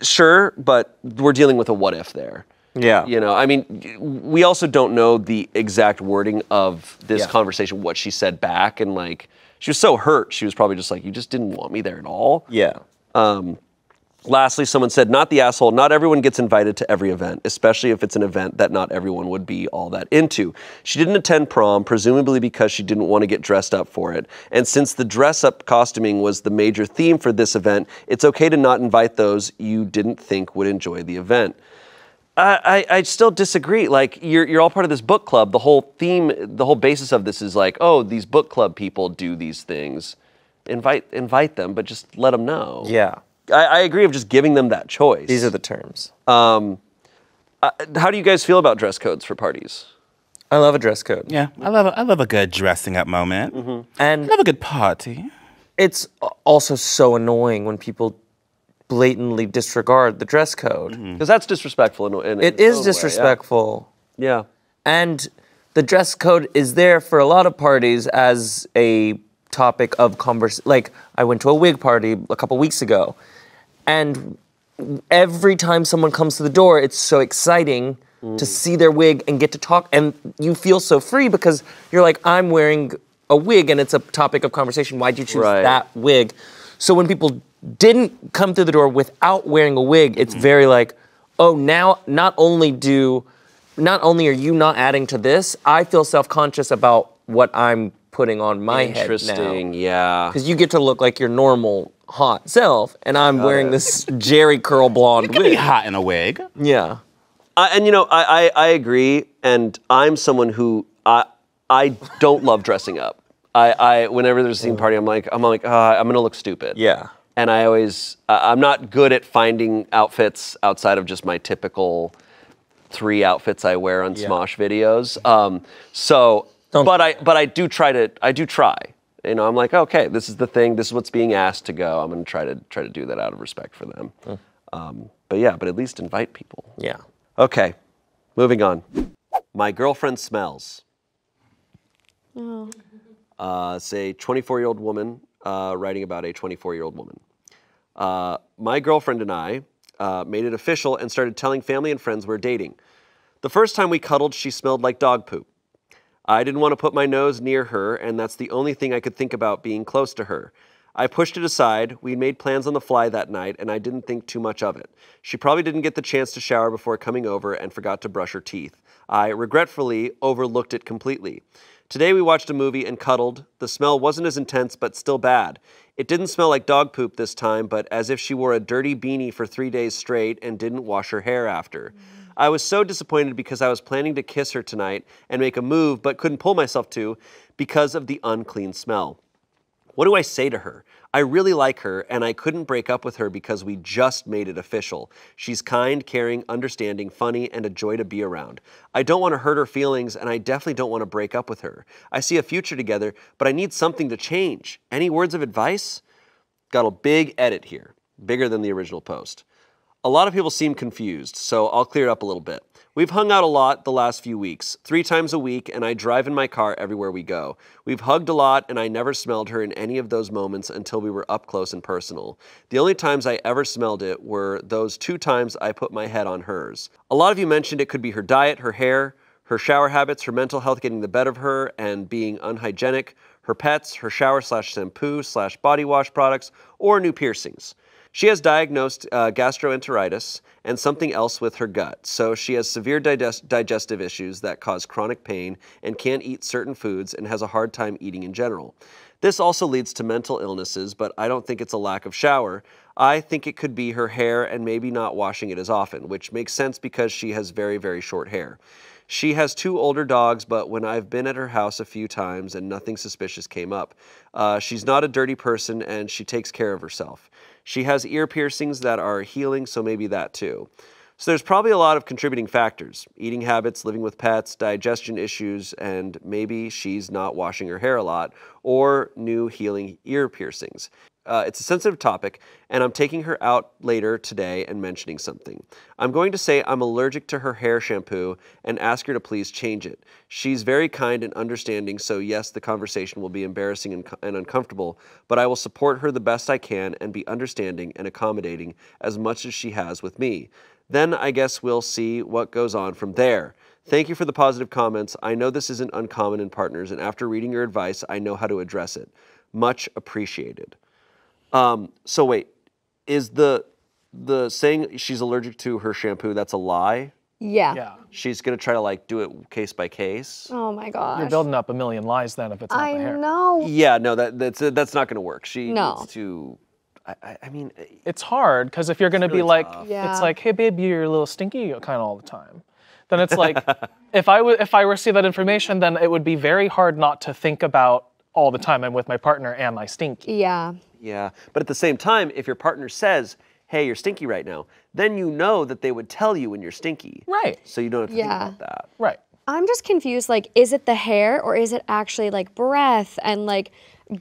A: sure, but we're dealing with a what if there.
G: Yeah.
A: You know, I mean, we also don't know the exact wording of this conversation, what she said back, and like, she was so hurt, she was probably just like, you just didn't want me there at all.
G: Yeah.
A: Lastly, someone said, not the asshole, not everyone gets invited to every event, especially if it's an event that not everyone would be all that into. She didn't attend prom, presumably because she didn't want to get dressed up for it. And since the dress-up costuming was the major theme for this event, it's okay to not invite those you didn't think would enjoy the event. I still disagree. Like, you're all part of this book club. The whole theme, the whole basis of this is like, oh, these book club people do these things. Invite them, but just let them know.
G: Yeah.
A: I agree of just giving them that choice.
G: These are the terms.
A: How do you guys feel about dress codes for parties?
G: I love a dress code.
F: Yeah, I love a good dressing up moment.
G: And
F: I love a good party.
G: It's also so annoying when people blatantly disregard the dress code.
A: Because that's disrespectful.
G: It is disrespectful.
A: Yeah.
G: And the dress code is there for a lot of parties as a topic of conversation. Like, I went to a wig party a couple weeks ago, and every time someone comes to the door, it's so exciting to see their wig and get to talk, and you feel so free because you're like, I'm wearing a wig and it's a topic of conversation. Why'd you choose that wig? So when people didn't come through the door without wearing a wig, it's very like, oh, now not only are you not adding to this, I feel self-conscious about what I'm putting on my head now.
A: Interesting, yeah.
G: Because you get to look like your normal hot self, and I'm wearing this Jerry curl blonde wig.
F: You can be hot in a wig.
G: Yeah.
A: And you know, I agree, and I'm someone who, I don't love dressing up. Whenever there's a theme party, I'm like, I'm gonna look stupid.
G: Yeah.
A: And I always, I'm not good at finding outfits outside of just my typical 3 outfits I wear on Smosh videos. But I do try. You know, I'm like, okay, this is the thing. This is what's being asked to go. I'm gonna try to do that out of respect for them. But at least invite people.
G: Yeah.
A: Okay, moving on. My girlfriend smells. It's a 24-year-old woman writing about a 24-year-old woman. My girlfriend and I made it official and started telling family and friends we're dating. The first time we cuddled, she smelled like dog poop. I didn't want to put my nose near her, and that's the only thing I could think about being close to her. I pushed it aside. We made plans on the fly that night, and I didn't think too much of it. She probably didn't get the chance to shower before coming over and forgot to brush her teeth. I regretfully overlooked it completely. Today we watched a movie and cuddled. The smell wasn't as intense, but still bad. It didn't smell like dog poop this time, but as if she wore a dirty beanie for 3 days straight and didn't wash her hair after. I was so disappointed because I was planning to kiss her tonight and make a move, but couldn't pull myself to because of the unclean smell. What do I say to her? I really like her, and I couldn't break up with her because we just made it official. She's kind, caring, understanding, funny, and a joy to be around. I don't want to hurt her feelings, and I definitely don't want to break up with her. I see a future together, but I need something to change. Any words of advice? Got a big edit here, bigger than the original post. A lot of people seem confused, so I'll clear it up a little bit. We've hung out a lot the last few weeks, 3 times a week, and I drive in my car everywhere we go. We've hugged a lot, and I never smelled her in any of those moments until we were up close and personal. The only times I ever smelled it were those 2 times I put my head on hers. A lot of you mentioned it could be her diet, her hair, her shower habits, her mental health getting the better of her and being unhygienic, her pets, her shower/shampoo/body wash products, or new piercings. She has diagnosed gastroenteritis and something else with her gut, so she has severe digestive issues that cause chronic pain and can't eat certain foods and has a hard time eating in general. This also leads to mental illnesses, but I don't think it's a lack of shower. I think it could be her hair and maybe not washing it as often, which makes sense because she has very, very short hair. She has 2 older dogs, but when I've been at her house a few times and nothing suspicious came up, she's not a dirty person and she takes care of herself. She has ear piercings that are healing, so maybe that too. So there's probably a lot of contributing factors: eating habits, living with pets, digestion issues, and maybe she's not washing her hair a lot, or new healing ear piercings. It's a sensitive topic, and I'm taking her out later today and mentioning something. I'm going to say I'm allergic to her hair shampoo and ask her to please change it. She's very kind and understanding, so yes, the conversation will be embarrassing and uncomfortable, but I will support her the best I can and be understanding and accommodating as much as she has with me. Then I guess we'll see what goes on from there. Thank you for the positive comments. I know this isn't uncommon in partners, and after reading your advice, I know how to address it. Much appreciated. So wait, is the saying she's allergic to her shampoo, that's a lie?
C: Yeah.
B: Yeah.
A: She's gonna try to like do it case by case?
C: Oh my gosh.
B: You're building up a million lies then if it's not
C: I
B: the hair.
C: know.
A: Yeah, no, that's not gonna work. She
C: No.
A: needs to, I mean,
B: It's hard because if you're going to be
A: really
B: like,
A: tough.
C: Yeah.
B: it's like, hey babe, you're a little stinky kind of all the time. Then it's like, if I receive that information, then it would be very hard not to think about all the time I'm with my partner, am I stinky?
C: Yeah.
A: yeah. But at the same time, if your partner says, hey, you're stinky right now, then you know that they would tell you when you're stinky.
B: Right.
A: So you don't have to
C: Yeah.
A: think about that.
B: Right.
C: I'm just confused, like, is it the hair or is it actually like breath and like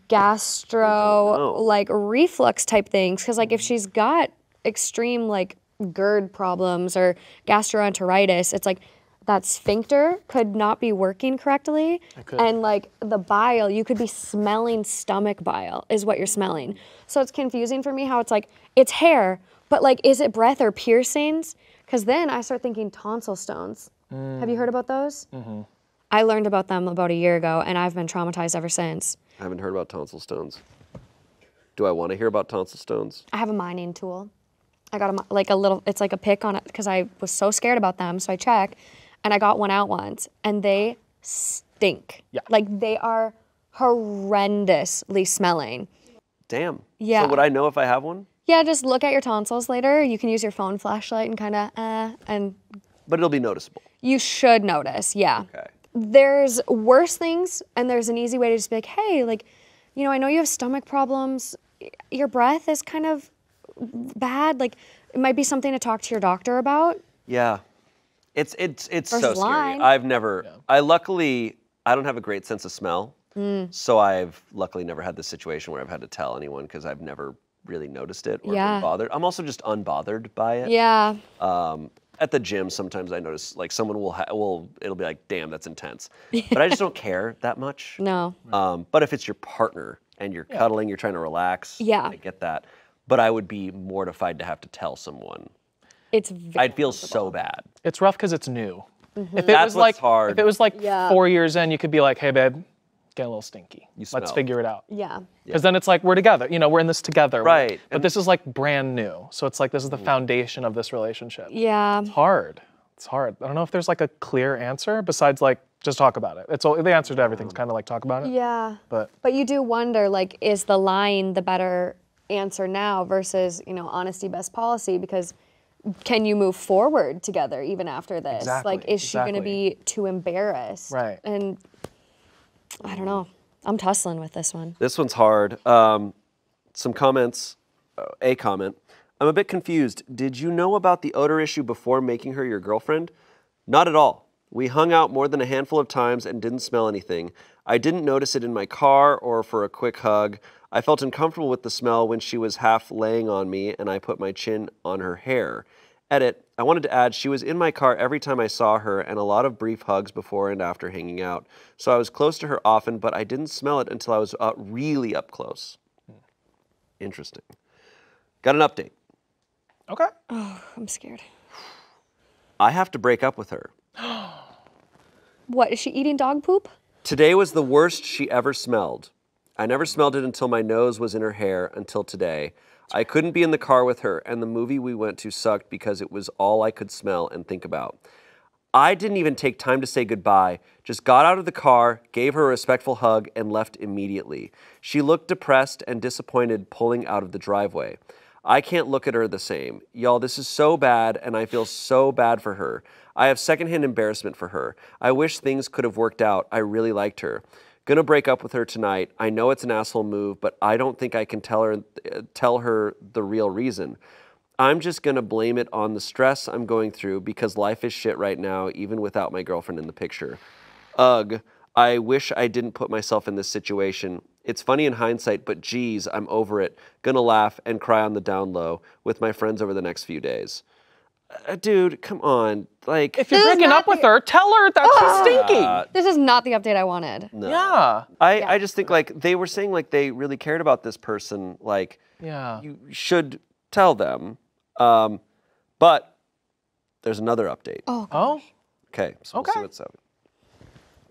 C: gastro, like reflux type things? Because like if she's got extreme like GERD problems or gastroenteritis, it's like that sphincter could not be working correctly. And like the bile, you could be smelling stomach bile is what you're smelling. So it's confusing for me how it's like, it's hair, but like, is it breath or piercings? Because then I start thinking tonsil stones. Have you heard about those? I learned about them about a year ago, and I've been traumatized ever since.
A: I haven't heard about tonsil stones. Do I want to hear about tonsil stones?
C: I have a mining tool. I got like a little, it's like a pick on it, because I was so scared about them, so I check, and I got one out once, and they stink.
B: Yeah.
C: Like they are horrendously smelling.
A: Damn.
C: Yeah.
A: So would I know if I have one?
C: Yeah, just look at your tonsils later. You can use your phone flashlight and kind of, and
A: But it'll be noticeable.
C: you should notice, yeah.
A: Okay.
C: There's worse things, and there's an easy way to just be like, hey, like, you know, I know you have stomach problems. Your breath is kind of bad. Like, it might be something to talk to your doctor about.
A: Yeah. It's so
C: Versus
A: scary.
C: lying.
A: I've never, I don't have a great sense of smell. So I've luckily never had this situation where I've had to tell anyone because I've never really noticed it or
C: Yeah.
A: been bothered. I'm also just unbothered by it.
C: Yeah.
A: At the gym, sometimes I notice like someone it'll be like, damn, that's intense. But I just don't care that much.
C: No.
A: But if it's your partner and you're cuddling, you're trying to relax,
C: Yeah.
A: I get that. But I would be mortified to have to tell someone.
C: It's very
A: I'd feel so bad.
B: It's rough because it's new. If it
A: That's
B: was
A: what's
B: like,
A: hard.
B: if it was like
C: Yeah.
B: 4 years in, you could be like, hey, babe, get a little stinky.
A: You
B: Let's
A: smell.
B: figure it out.
C: Yeah.
B: Because then it's like, we're together. You know, we're in this together.
A: Right.
B: But this is like brand new. So it's like, this is the foundation of this relationship.
C: Yeah.
B: It's hard. It's hard. I don't know if there's like a clear answer besides like, just talk about it. It's all, the answer to everything's kind of like talk about it.
C: Yeah.
B: But
C: you do wonder, like, is the lying the better answer now versus, you know, honesty best policy? Because can you move forward together even after this?
B: Exactly,
C: Like, is she going to
B: exactly.
C: be too embarrassed?
B: Right.
C: And I don't know. I'm tussling with this one.
A: This one's hard. Some comments. A comment. I'm a bit confused. Did you know about the odor issue before making her your girlfriend? Not at all. We hung out more than a handful of times and didn't smell anything. I didn't notice it in my car or for a quick hug. I felt uncomfortable with the smell when she was half laying on me and I put my chin on her hair. Edit, I wanted to add she was in my car every time I saw her and a lot of brief hugs before and after hanging out. So I was close to her often, but I didn't smell it until I was really up close. Interesting. Got an update.
B: okay.
C: I'm scared.
A: I have to break up with her.
C: What, is she eating dog poop?
A: Today was the worst she ever smelled. I never smelled it until my nose was in her hair until today. I couldn't be in the car with her, and the movie we went to sucked because it was all I could smell and think about. I didn't even take time to say goodbye, just got out of the car, gave her a respectful hug, and left immediately. She looked depressed and disappointed pulling out of the driveway. I can't look at her the same. Y'all, this is so bad, and I feel so bad for her. I have secondhand embarrassment for her. I wish things could have worked out. I really liked her. Gonna break up with her tonight. I know it's an asshole move, but I don't think I can tell her the real reason. I'm just gonna blame it on the stress I'm going through because life is shit right now, even without my girlfriend in the picture. Ugh, I wish I didn't put myself in this situation. It's funny in hindsight, but geez, I'm over it. Gonna laugh and cry on the down low with my friends over the next few days. Dude, come on. Like,
B: If you're
C: This is
B: breaking
C: not
B: up with
C: the-
B: her, tell her that she's stinky.
C: This is not the update I wanted.
A: no.
B: Yeah.
A: I just think like they were saying like they really cared about this person. Like,
B: Yeah.
A: you should tell them. But there's another update.
B: Oh?
A: Okay, so we'll
B: Okay.
A: see what's up.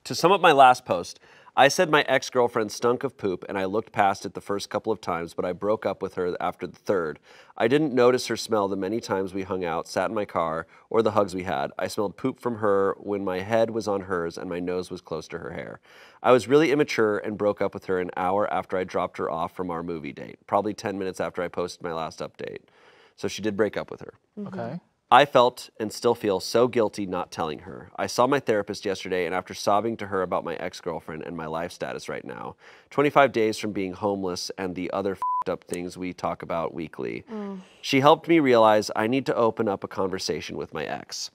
A: To sum up my last post, I said my ex-girlfriend stunk of poop and I looked past it the first couple of times, but I broke up with her after the third. I didn't notice her smell the many times we hung out, sat in my car, or the hugs we had. I smelled poop from her when my head was on hers and my nose was close to her hair. I was really immature and broke up with her an hour after I dropped her off from our movie date, probably 10 minutes after I posted my last update. So she did break up with her.
B: Okay.
A: I felt and still feel so guilty not telling her. I saw my therapist yesterday, and after sobbing to her about my ex-girlfriend and my life status right now, 25 days from being homeless and the other f***ed up things we talk about weekly, she helped me realize I need to open up a conversation with my ex.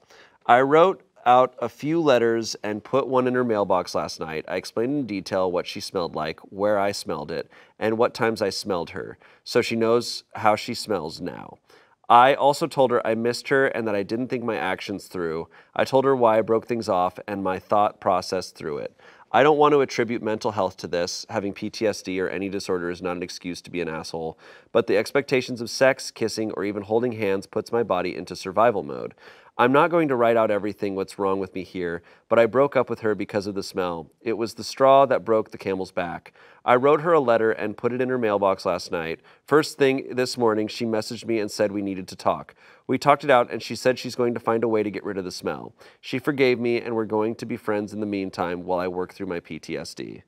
A: I wrote out a few letters and put one in her mailbox last night. I explained in detail what she smelled like, where I smelled it, and what times I smelled her, so she knows how she smells now. I also told her I missed her and that I didn't think my actions through. I told her why I broke things off and my thought process through it. I don't want to attribute mental health to this. Having PTSD or any disorder is not an excuse to be an asshole, but the expectations of sex, kissing, or even holding hands puts my body into survival mode. I'm not going to write out everything what's wrong with me here, but I broke up with her because of the smell. It was the straw that broke the camel's back. I wrote her a letter and put it in her mailbox last night. First thing this morning, she messaged me and said we needed to talk. We talked it out and she said she's going to find a way to get rid of the smell. She forgave me and we're going to be friends in the meantime while I work through my PTSD.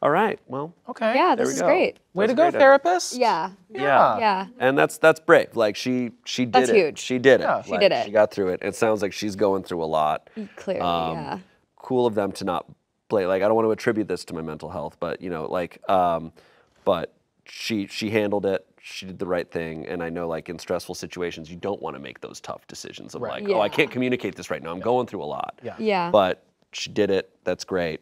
A: All right, well,
B: Okay.
C: Yeah,
A: there
C: this
A: we
C: is
A: go.
C: great.
B: Way to
A: That's
B: go,
A: great.
B: therapist.
C: Yeah.
A: Yeah.
C: Yeah.
A: And that's brave. Like she did
C: That's
A: it.
C: huge.
A: She did it.
B: Yeah.
C: She
A: Like,
C: did it.
A: She got through it. It sounds like she's going through a lot.
C: Clearly, yeah.
A: Cool of them to not play. Like I don't want to attribute this to my mental health, but you know, like, but she handled it. She did the right thing. And I know like in stressful situations, you don't want to make those tough decisions of like, oh, I
C: Yeah.
A: can't communicate this right now. I'm going through a lot.
B: Yeah.
C: Yeah.
A: But she did it. That's great.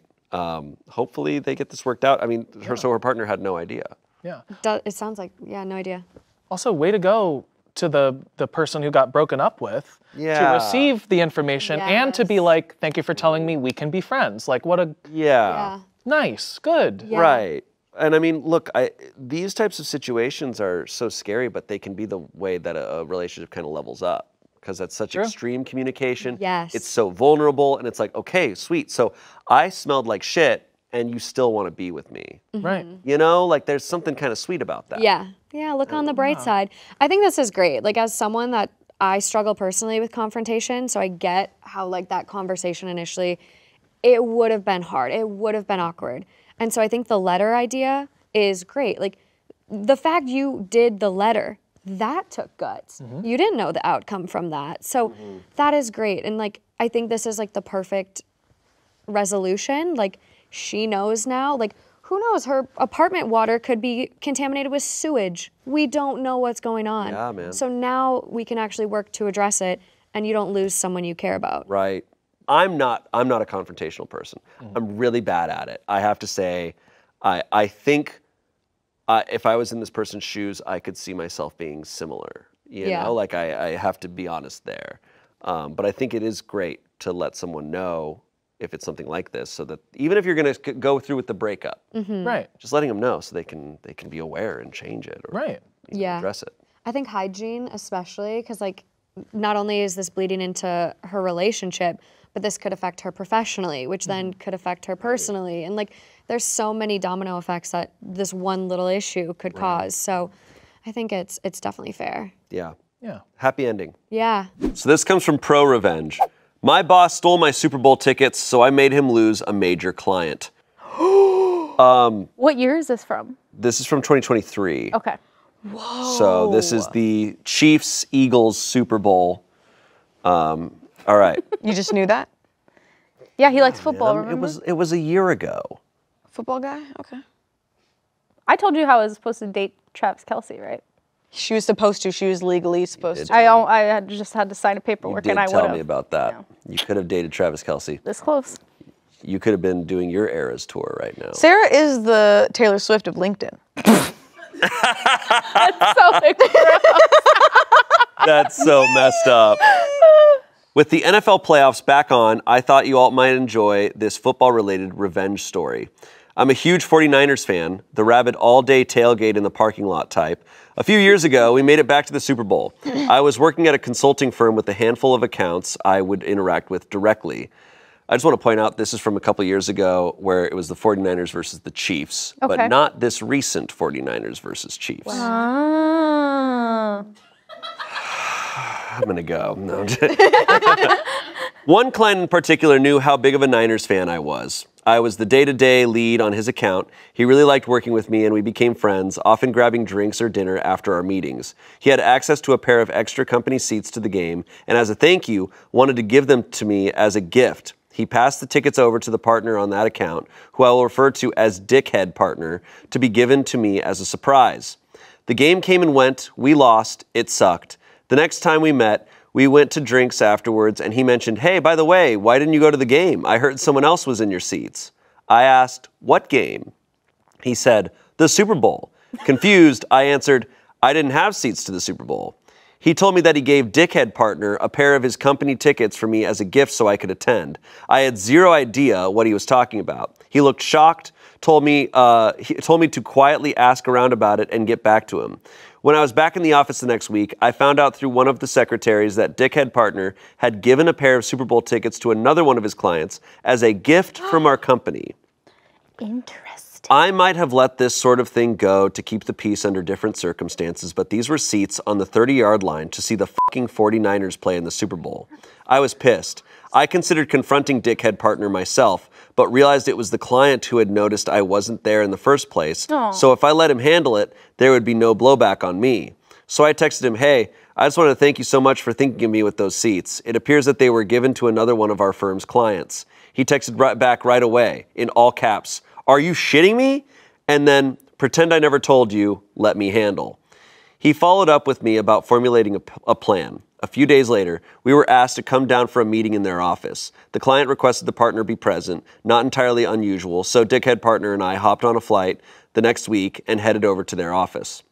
A: Hopefully they get this worked out. I mean, so her partner had no idea.
B: Yeah.
C: It sounds like, yeah, no idea.
B: Also, way to go to the person who got broken up with to
A: Yeah.
B: receive the information and to be
C: Yes.
B: like, thank you for telling me we can be friends. Like, what a
C: Yeah.
B: nice, good.
C: Yeah.
A: Right. And I mean, look, these types of situations are so scary, but they can be the way that a relationship kind of levels up. because that's such extreme communication.
C: Yes.
A: It's so vulnerable, and it's like, okay, sweet. So I smelled like shit, and you still want to be with me.
B: Right.
A: You know, like there's something kind of sweet about that.
C: Yeah. Yeah, look on the bright side. I think this is great. Like as someone that I struggle personally with confrontation, so I get how like that conversation initially, it would have been hard. It would have been awkward. And so I think the letter idea is great. Like the fact you did the letter, that took guts. You didn't know the outcome from that. So that is great. And like, I think this is like the perfect resolution. Like she knows now, like who knows, her apartment water could be contaminated with sewage. We don't know what's going on.
A: Yeah, man.
C: So now we can actually work to address it and you don't lose someone you care about.
A: Right. I'm not a confrontational person. I'm really bad at it. I have to say, I think if I was in this person's shoes, I could see myself being similar. You know, like I have to be honest there. But I think it is great to let someone know if it's something like this, so that even if you're going to go through with the breakup,
B: Right.
A: just letting them know so they can be aware and change it or address it.
C: I think hygiene especially, because like not only is this bleeding into her relationship, but this could affect her professionally, which then could affect her personally. And like there's so many domino effects that this one little issue could cause. So I think it's definitely fair.
A: Yeah.
B: Yeah.
A: Happy ending.
C: Yeah.
A: So this comes from Pro Revenge. My boss stole my Super Bowl tickets, so I made him lose a major client.
D: What year is this from?
A: This is from 2023.
D: Okay.
A: So this is the Chiefs-Eagles Super Bowl. All right.
E: You just knew that?
D: Yeah, he likes football, remember?
A: It was a year ago.
E: Football guy? Okay.
D: I told you how I was supposed to date Travis Kelce, right?
E: She was supposed to. She was legally supposed to.
D: I just had to sign a paperwork
A: You
D: and I
A: did
D: would
A: tell
D: have.
A: me about that. You could have dated Travis Kelce.
D: This close.
A: You could have been doing your Eras tour right now.
E: Sarah is the Taylor Swift of LinkedIn.
D: So
A: That's so messed up. With the NFL playoffs back on, I thought you all might enjoy this football-related revenge story. I'm a huge 49ers fan, the rabid all-day tailgate in the parking lot type. A few years ago, we made it back to the Super Bowl. I was working at a consulting firm with a handful of accounts I would interact with directly. I just want to point out this is from a couple years ago where it was the 49ers versus the Chiefs, but not this recent 49ers versus Chiefs.
D: Wow.
A: I'm going to go. No, I'm just... One client in particular knew how big of a Niners fan I was. I was the day-to-day lead on his account. He really liked working with me and we became friends, often grabbing drinks or dinner after our meetings. He had access to a pair of extra company seats to the game and as a thank you, wanted to give them to me as a gift. He passed the tickets over to the partner on that account, who I will refer to as Dickhead Partner, to be given to me as a surprise. The game came and went. We lost. It sucked. The next time we met, we went to drinks afterwards, and he mentioned, hey, by the way, why didn't you go to the game? I heard someone else was in your seats. I asked, what game? He said, the Super Bowl. Confused, I answered, I didn't have seats to the Super Bowl. He told me that he gave Dickhead Partner a pair of his company tickets for me as a gift so I could attend. I had zero idea what he was talking about. He looked shocked, told me to quietly ask around about it and get back to him. When I was back in the office the next week, I found out through one of the secretaries that Dickhead Partner had given a pair of Super Bowl tickets to another one of his clients as a gift from our company.
D: Interesting.
A: I might have let this sort of thing go to keep the peace under different circumstances, but these were seats on the 30-yard line to see the fucking 49ers play in the Super Bowl. I was pissed. I considered confronting Dickhead Partner myself, but realized it was the client who had noticed I wasn't there in the first place.
D: Aww.
A: So if I let him handle it, there would be no blowback on me. So I texted him, hey, I just wanted to thank you so much for thinking of me with those seats. It appears that they were given to another one of our firm's clients. He texted back right away, in all caps, are you shitting me? And then, pretend I never told you, let me handle. He followed up with me about formulating a plan. A few days later, we were asked to come down for a meeting in their office. The client requested the partner be present, not entirely unusual, so Dickhead Partner and I hopped on a flight the next week and headed over to their office.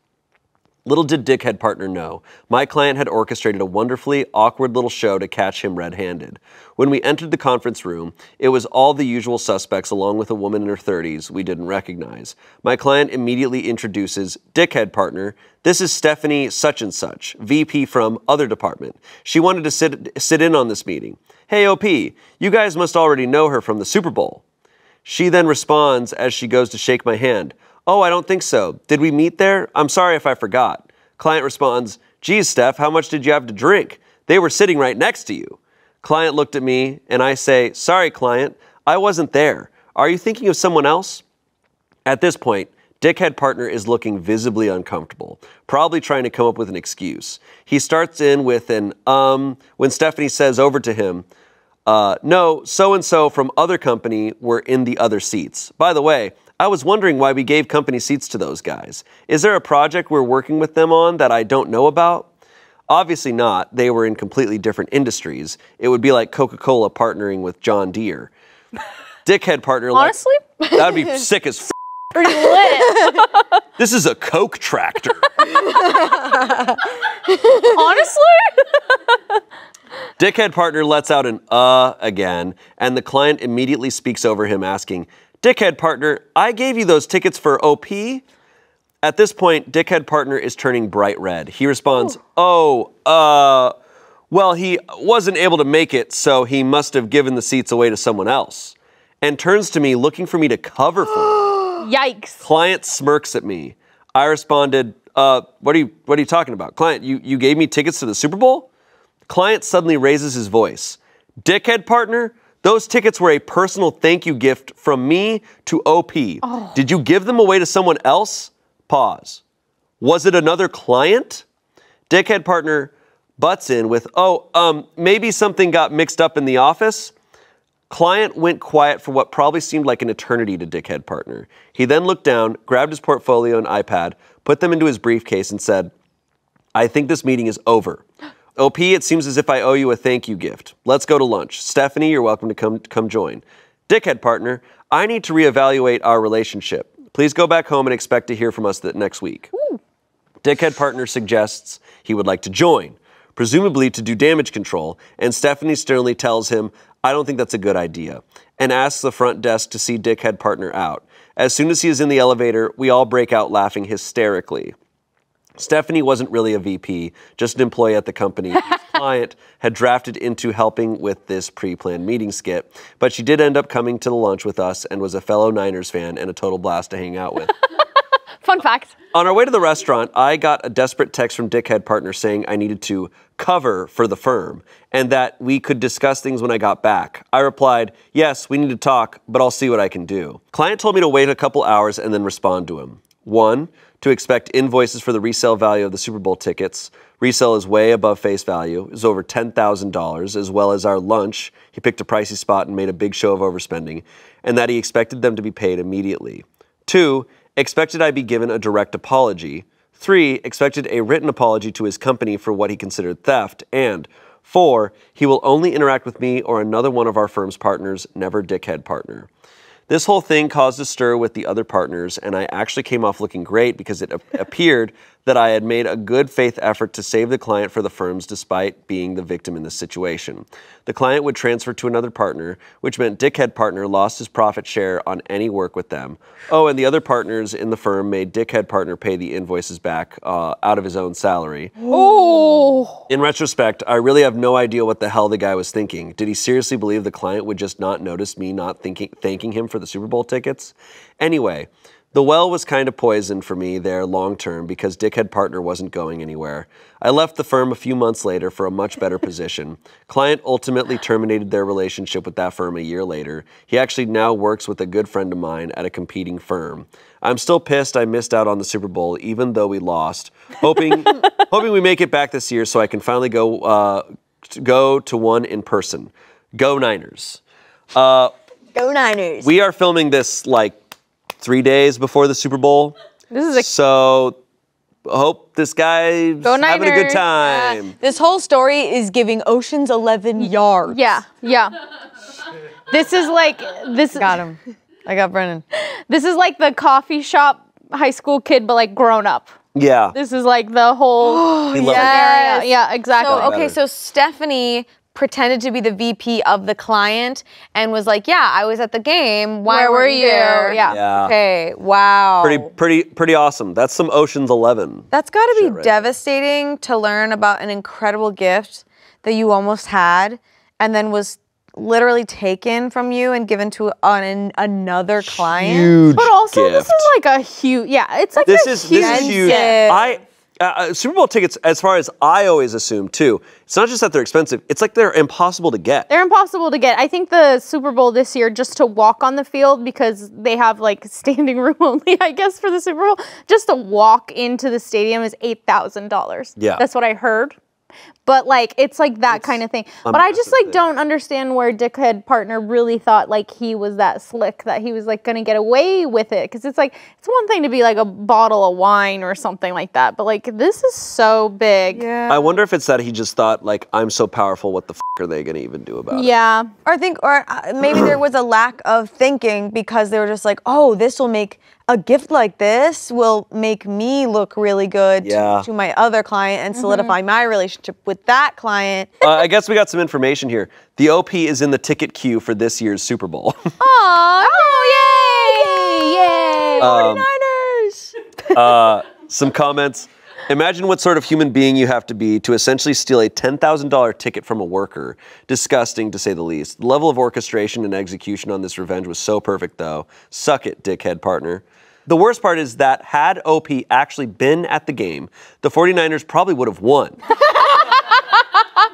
A: Little did dickhead partner know, my client had orchestrated a wonderfully awkward little show to catch him red-handed. When we entered the conference room, it was all the usual suspects along with a woman in her 30s we didn't recognize. My client immediately introduces dickhead partner. This is Stephanie such and such, VP from other department. She wanted to sit in on this meeting. Hey OP, you guys must already know her from the Super Bowl. She then responds as she goes to shake my hand. Oh, I don't think so. Did we meet there? I'm sorry if I forgot. Client responds, geez, Steph, how much did you have to drink? They were sitting right next to you. Client looked at me and I say, sorry, client, I wasn't there. Are you thinking of someone else? At this point, dickhead partner is looking visibly uncomfortable, probably trying to come up with an excuse. He starts in with an when Stephanie says over to him, no, so-and-so from other company were in the other seats. By the way, I was wondering why we gave company seats to those guys. Is there a project we're working with them on that I don't know about? Obviously not. They were in completely different industries. It would be like Coca-Cola partnering with John Deere. Dickhead partner.
D: Honestly?
A: That would be sick as f.
D: Pretty lit.
A: This is a Coke tractor.
D: Honestly?
A: Dickhead partner lets out an again, and the client immediately speaks over him asking, dickhead partner, I gave you those tickets for OP? At this point, dickhead partner is turning bright red. He responds, well, he wasn't able to make it, so he must have given the seats away to someone else. And turns to me looking for me to cover for him.
D: Yikes.
A: Client smirks at me. I responded, what are you talking about? Client, you gave me tickets to the Super Bowl? Client suddenly raises his voice. Dickhead partner, those tickets were a personal thank you gift from me to OP. Oh. Did you give them away to someone else? Pause. Was it another client? Dickhead partner butts in with, maybe something got mixed up in the office. Client went quiet for what probably seemed like an eternity to dickhead partner. He then looked down, grabbed his portfolio and iPad, put them into his briefcase and said, I think this meeting is over. OP, it seems as if I owe you a thank you gift. Let's go to lunch. Stephanie, you're welcome to come join. Dickhead partner, I need to reevaluate our relationship. Please go back home and expect to hear from us next week. Ooh. Dickhead partner suggests he would like to join, presumably to do damage control, and Stephanie sternly tells him, I don't think that's a good idea, and asks the front desk to see dickhead partner out. As soon as he is in the elevator, we all break out laughing hysterically. Stephanie wasn't really a VP, just an employee at the company. His client had drafted into helping with this pre-planned meeting skit, but she did end up coming to the lunch with us and was a fellow Niners fan and a total blast to hang out with.
D: Fun fact.
A: On our way to the restaurant, I got a desperate text from dickhead partner saying I needed to cover for the firm and that we could discuss things when I got back. I replied, yes, we need to talk, but I'll see what I can do. Client told me to wait a couple hours and then respond to him. 1, to expect invoices for the resale value of the Super Bowl tickets. Resale is way above face value. It was over $10,000, as well as our lunch. He picked a pricey spot and made a big show of overspending, and that he expected them to be paid immediately. 2, expected I be given a direct apology. 3, expected a written apology to his company for what he considered theft. And 4, he will only interact with me or another one of our firm's partners, never dickhead partner. This whole thing caused a stir with the other partners, and I actually came off looking great because it appeared that I had made a good faith effort to save the client for the firms despite being the victim in this situation. The client would transfer to another partner, which meant dickhead partner lost his profit share on any work with them. Oh, and the other partners in the firm made dickhead partner pay the invoices back out of his own salary.
D: Oh.
A: In retrospect, I really have no idea what the hell the guy was thinking. Did he seriously believe the client would just not notice me not thanking him for the Super Bowl tickets? Anyway, the well was kind of poisoned for me there long term because dickhead partner wasn't going anywhere. I left the firm a few months later for a much better position. Client ultimately terminated their relationship with that firm a year later. He actually now works with a good friend of mine at a competing firm. I'm still pissed I missed out on the Super Bowl even though we lost. Hoping we make it back this year so I can finally go to one in person. Go Niners.
E: Go Niners.
A: We are filming this like 3 days before the Super Bowl. So hope this guy's having a good time.
E: This whole story is giving Ocean's 11 yards.
D: Yeah. This is like
E: Got him. I got Brennan.
D: This is like the coffee shop high school kid, but like grown up.
A: Yeah.
D: This is like the whole
A: He loved it.
D: area. Yeah, exactly.
E: So, okay,
A: better.
E: so Stephanie pretended to be the VP of the client and was like, yeah, I was at the game. Why
D: Where were
E: weren't
D: you?
E: there?
D: Yeah.
E: Okay, wow.
A: Pretty awesome. That's some Ocean's 11.
E: That's got to be
A: right there.
E: devastating to learn about an incredible gift that you almost had and then was literally taken from you and given to another client.
A: Huge
D: But also,
A: gift.
D: this is like a huge, it's like
A: This
D: a
A: is
D: huge
A: huge.
E: gift.
A: Super Bowl tickets, as far as I always assume too, it's not just that they're expensive, it's like they're impossible to get.
D: They're impossible to get. I think the Super Bowl this year, just to walk on the field, because they have like standing room only, I guess, for the Super Bowl, just to walk into the stadium is $8,000.
A: Yeah.
D: That's what I heard. But like, it's like that kind of thing. But I just
A: massive
D: like
A: thing.
D: don't understand where Dickhead Partner really thought like he was that slick, that he was like gonna get away with it. Cause it's like, it's one thing to be like a bottle of wine or something like that. But like, this is so big.
E: Yeah.
A: I wonder if it's that he just thought, like, I'm so powerful, what the f are they gonna even do about it?
D: Yeah.
E: Or maybe there was a lack of thinking because they were just like, oh, this will make a gift like this will make me look really good
A: Yeah.
E: to my other client and solidify my relationship with that client.
A: I guess we got some information here. The OP is in the ticket queue for this year's Super Bowl.
D: Oh, yay! Yay!
E: 49ers!
A: Some comments. Imagine what sort of human being you have to be to essentially steal a $10,000 ticket from a worker. Disgusting, to say the least. The level of orchestration and execution on this revenge was so perfect, though. Suck it, Dickhead Partner. The worst part is that had OP actually been at the game, the 49ers probably would have won.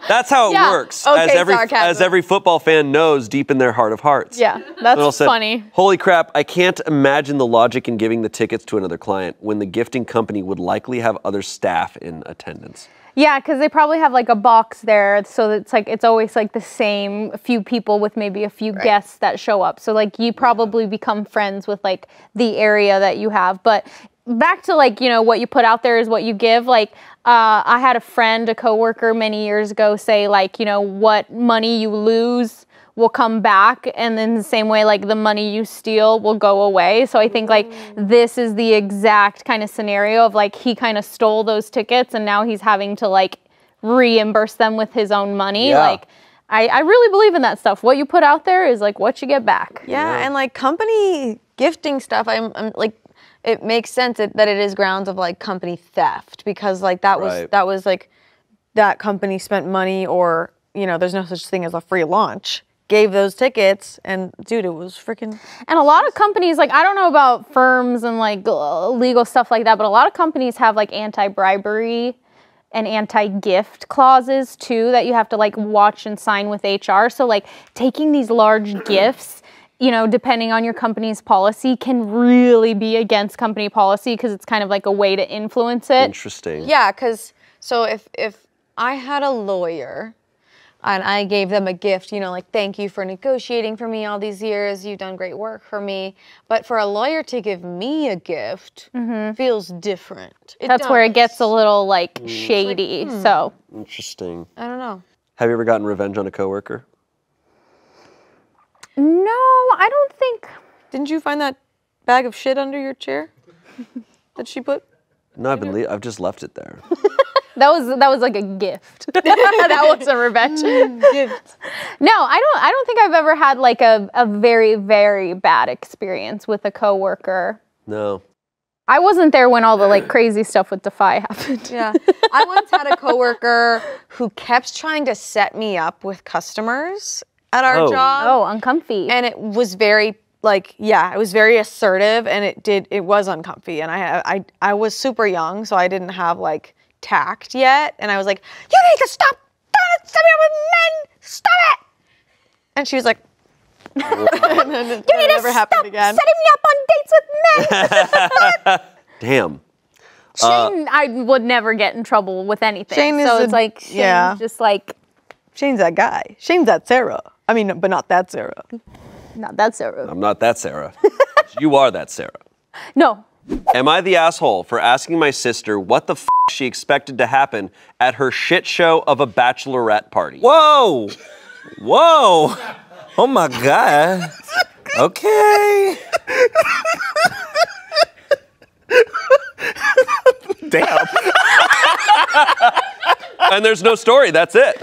A: That's how it works,
E: Okay,
A: as
E: sarcasm.
A: every football fan knows deep in their heart of hearts.
D: Yeah,
A: Little
D: that's
A: said,
D: funny.
A: Holy crap, I can't imagine the logic in giving the tickets to another client when the gifting company would likely have other staff in attendance.
D: Yeah, because they probably have like a box there, so it's like it's always like the same few people with maybe a few guests that show up. So like you probably become friends with like the area that you have. But back to like, you know, what you put out there is what you give. Like I had a friend, a coworker many years ago say like, you know, what money you lose will come back, and in the same way like the money you steal will go away. So I think like this is the exact kind of scenario of like he kind of stole those tickets and now he's having to like reimburse them with his own money.
A: Yeah.
D: Like I really believe in that stuff. What you put out there is like what you get back.
E: Yeah, and like company gifting stuff, I'm like, it makes sense that it is grounds of like company theft because like that was like that company spent money, or you know, there's no such thing as a free launch. Gave those tickets, and dude, it was freaking.
D: And a lot of companies, like I don't know about firms and like legal stuff like that, but a lot of companies have like anti-bribery and anti-gift clauses too that you have to like watch and sign with HR. So like taking these large gifts, you know, depending on your company's policy, can really be against company policy because it's kind of like a way to influence it.
A: Interesting.
E: Yeah, because so if I had a lawyer and I gave them a gift, you know, like, thank you for negotiating for me all these years. You've done great work for me. But for a lawyer to give me a gift feels different.
D: That's where it gets a little like shady. So
A: Interesting.
E: I don't know.
A: Have you ever gotten revenge on a coworker?
D: no, I don't think.
E: Didn't you find that bag of shit under your chair that she put?
A: No, I've just left it there.
D: That was like a gift. That wasn't revenge.
E: Gift.
D: No, I don't think I've ever had like a very, very bad experience with a coworker.
A: No.
D: I wasn't there when all the like crazy stuff with Defy happened.
E: Yeah. I once had a coworker who kept trying to set me up with customers at our job.
D: Oh, uncomfy.
E: And it was very like, yeah, it was very assertive, and it was uncomfy. And I was super young, so I didn't have like tact yet. And I was like, you need to stop setting me up with men. Stop it. And she was like, you need to never happened again.
D: setting me up on dates with men.
A: Damn.
D: Shane, I would never get in trouble with anything.
E: Shane is
D: so
E: a-
D: it's like Shane's
E: yeah.
D: just like
E: Shane's that guy. Shane's that Sarah. I mean, but not that Sarah.
D: not that Sarah.
A: I'm not that Sarah. You are that Sarah.
D: No.
A: Am I the asshole for asking my sister what the f she expected to happen at her shit show of a bachelorette party?
G: Whoa! Whoa! Oh my God. Okay.
F: Damn.
A: And there's no story. That's it.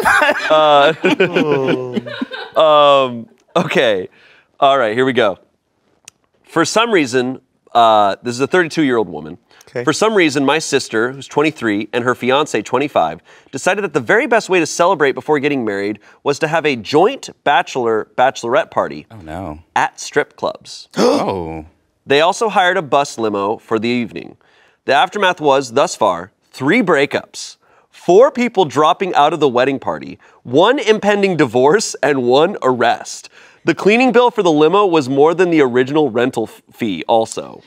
A: Okay. All right, here we go. For some reason, this is a 32-year-old woman.
G: Okay.
A: For some reason, my sister, who's 23, and her fiance, 25, decided that the very best way to celebrate before getting married was to have a joint bachelorette party
F: Oh, no.
A: at strip clubs.
F: Oh.
A: They also hired a bus limo for the evening. The aftermath was, thus far, 3 breakups, 4 people dropping out of the wedding party, 1 impending divorce, and 1 arrest. The cleaning bill for the limo was more than the original rental fee also.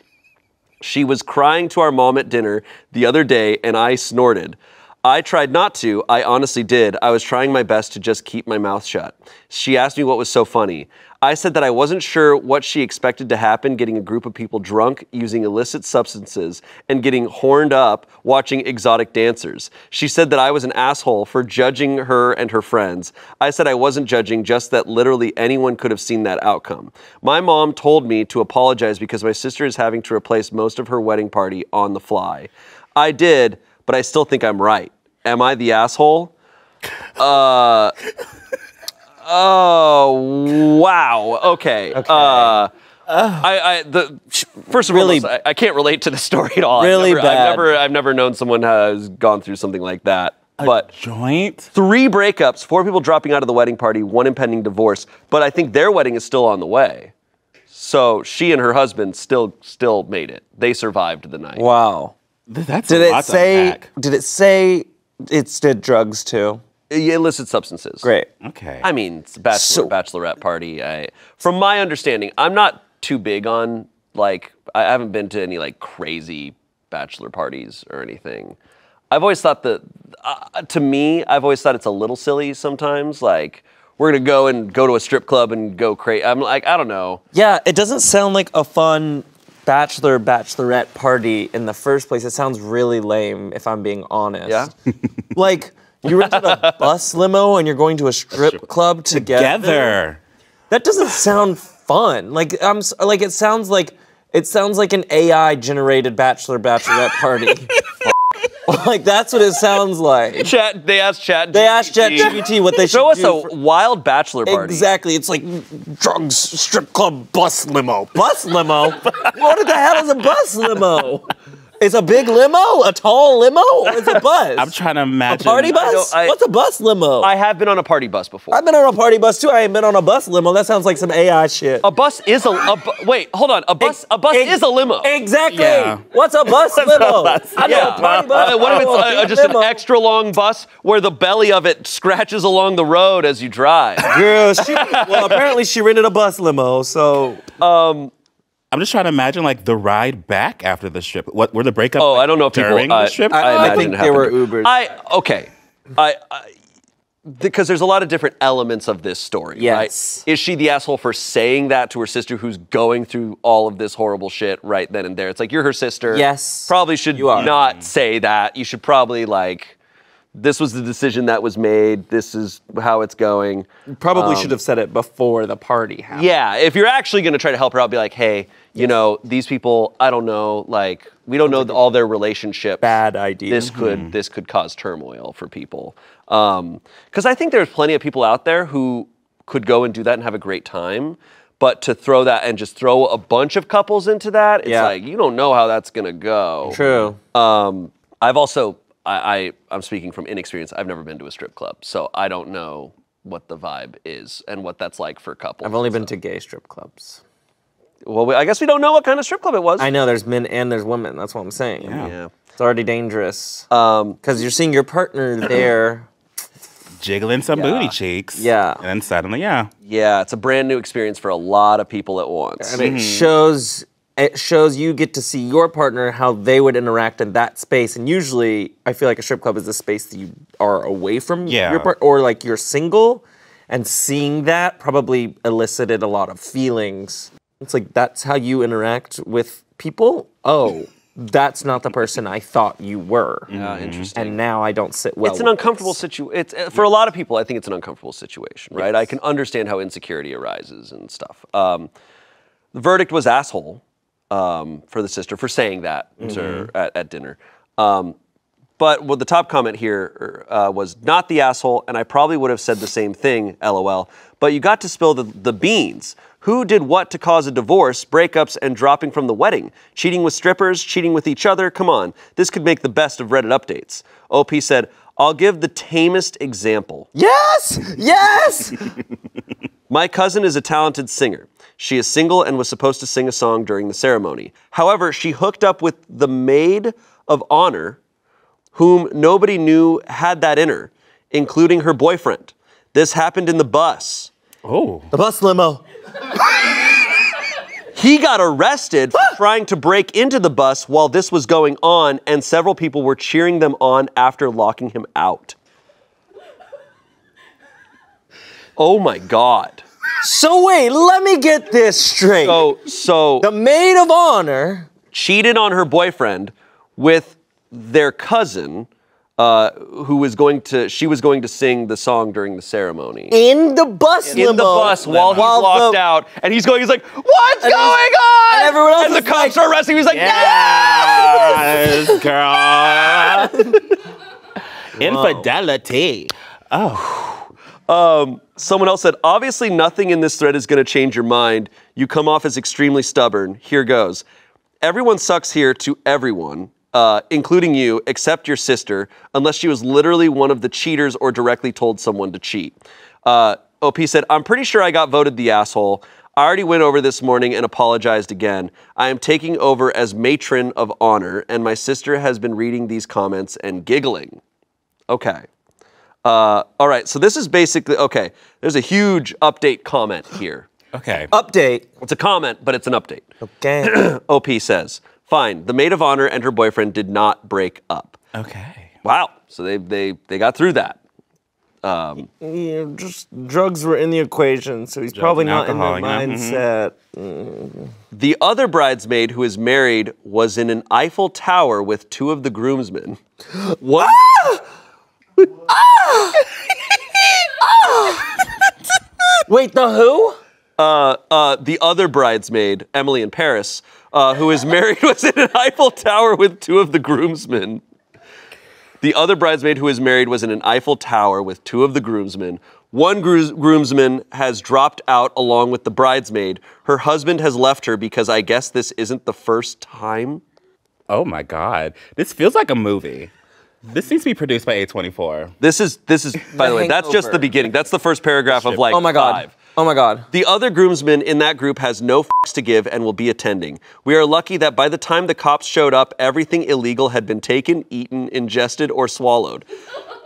A: She was crying to our mom at dinner the other day, and I snorted. I tried not to. I honestly did. I was trying my best to just keep my mouth shut. She asked me what was so funny. I said that I wasn't sure what she expected to happen, getting a group of people drunk, using illicit substances, and getting horned up watching exotic dancers. She said that I was an asshole for judging her and her friends. I said I wasn't judging, just that literally anyone could have seen that outcome. My mom told me to apologize because my sister is having to replace most of her wedding party on the fly. I did, but I still think I'm right. Am I the asshole? Oh, wow. Okay. First of all, I can't relate to the story at all.
G: Really bad.
A: I've never known someone has gone through something like that. But
F: Joint?
A: 3 breakups, 4 people dropping out of the wedding party, 1 impending divorce. But I think their wedding is still on the way. So she and her husband still made it. They survived the night.
G: Wow.
F: That's
G: Did
F: a
G: it
F: lot to
G: say?
F: unpack.
G: Did it say it did drugs too?
A: Illicit substances.
G: Great.
F: Okay.
A: I mean, it's a bachelorette party. From my understanding, I'm not too big on, like, I haven't been to any, like, crazy bachelor parties or anything. I've always thought that, to me, I've always thought it's a little silly sometimes. Like, we're going to go to a strip club and go crazy. I'm like, I don't know.
G: Yeah, it doesn't sound like a fun bachelorette party in the first place. It sounds really lame, if I'm being honest.
A: Yeah?
G: Like, you rented a bus limo and you're going to a strip club together. That doesn't sound fun. Like it sounds like an AI generated bachelorette party. Like that's what it sounds like.
A: They asked
G: ChatGPT what they should
A: Show us
G: do.
A: a wild bachelor party.
G: Exactly. It's like drugs, strip club, bus limo. Bus limo? What the hell is a bus limo? It's a big limo? A tall limo? Or it's a bus?
F: I'm trying to imagine.
G: A party bus? What's a bus limo?
A: I have been on a party bus before.
G: I've been on a party bus too. I ain't been on a bus limo. That sounds like some AI shit.
A: A bus is wait, hold on. A bus is a limo.
G: Exactly.
F: Yeah.
G: What's a bus limo? I know a party bus.
A: What if
G: I know a
A: it's just
G: limo.
A: an extra long bus where the belly of it scratches along the road as you drive?
G: Girl, well, apparently she rented a bus limo, so.
F: I'm just trying to imagine like the ride back after the strip. What were the breakups?
A: Oh,
F: like,
A: I don't know if people
F: during the strip.
G: I think they were Ubers.
A: Because there's a lot of different elements of this story,
G: Yes.
A: right? Is she the asshole for saying that to her sister who's going through all of this horrible shit right then and there? It's like, you're her sister.
G: Yes,
A: Probably should
G: you are.
A: not say that. You should probably this was the decision that was made. This is how it's going.
G: Probably should have said it before the party happened.
A: Yeah, if you're actually going to try to help her out, be like, hey, you know, these people, I don't know, like, we don't know all their relationships.
G: Bad idea.
A: This could cause turmoil for people. Because I think there's plenty of people out there who could go and do that and have a great time. But to throw that and just throw a bunch of couples into that, it's like, you don't know how that's going to go.
G: True.
A: I've also, I'm speaking from inexperience. I've never been to a strip club, so I don't know what the vibe is and what that's like for couples.
G: I've only been to gay strip clubs.
A: Well, I guess we don't know what kind of strip club it was.
G: I know there's men and there's women. That's what I'm saying.
A: Yeah.
G: It's already dangerous. Because you're seeing your partner there.
F: Jiggling some booty cheeks.
G: Yeah.
F: And then suddenly, yeah.
A: Yeah, it's a brand new experience for a lot of people at once.
G: And it shows you get to see your partner, how they would interact in that space. And usually, I feel like a strip club is a space that you are away from your partner, or like you're single. And seeing that probably elicited a lot of feelings. It's like, that's how you interact with people? Oh, that's not the person I thought you were.
A: Yeah, interesting.
G: And now I don't sit well.
A: It's an uncomfortable situation. For a lot of people, I think it's an uncomfortable situation, right? I can understand how insecurity arises and stuff. The verdict was asshole for the sister for saying that to her at dinner. But the top comment here was not the asshole, and I probably would have said the same thing, LOL. But you got to spill the beans. Who did what to cause a divorce, breakups, and dropping from the wedding? Cheating with strippers, cheating with each other? Come on, this could make the best of Reddit updates. OP said, I'll give the tamest example.
G: Yes! Yes!
A: My cousin is a talented singer. She is single and was supposed to sing a song during the ceremony. However, she hooked up with the maid of honor, whom nobody knew had that in her, including her boyfriend. This happened in the bus.
F: Oh.
G: The bus limo.
A: He got arrested for trying to break into the bus while this was going on, and several people were cheering them on after locking him out. Oh my God.
G: So wait, let me get this straight.
A: So
G: the maid of honor
A: cheated on her boyfriend with their cousin, she was going to sing the song during the ceremony.
G: In the bus limo.
A: In the bus while he's locked out. And he's like, what's going on?
G: And everyone else
A: and the cops are arresting him. He's like,
F: yes, girl. Infidelity.
A: Someone else said, obviously nothing in this thread is going to change your mind. You come off as extremely stubborn. Here goes. Everyone sucks here to everyone. Including you, except your sister, unless she was literally one of the cheaters or directly told someone to cheat. OP said, I'm pretty sure I got voted the asshole. I already went over this morning and apologized again. I am taking over as matron of honor, and my sister has been reading these comments and giggling. Okay. All right, so this is basically, okay, there's a huge update comment here.
F: Okay.
G: Update.
A: It's a comment, but it's an update.
G: Okay.
A: OP says, fine, the maid of honor and her boyfriend did not break up.
F: Okay.
A: Wow, so they got through that.
G: Just drugs were in the equation, so he's probably not in that mindset.
A: The other bridesmaid who is married was in an Eiffel Tower with two of the groomsmen. What?
G: Wait, the who?
A: The other bridesmaid, Emily in Paris, who is married, was in an Eiffel Tower with two of the groomsmen. The other bridesmaid who is married was in an Eiffel Tower with two of the groomsmen. One groomsman has dropped out along with the bridesmaid. Her husband has left her because I guess this isn't the first time.
F: Oh my God. This feels like a movie. This seems to be produced by A24.
A: This is by the way, that's just the beginning. That's the first paragraph of like 5.
G: Oh my God.
A: The other groomsman in that group has no f***s to give and will be attending. We are lucky that by the time the cops showed up, everything illegal had been taken, eaten, ingested, or swallowed.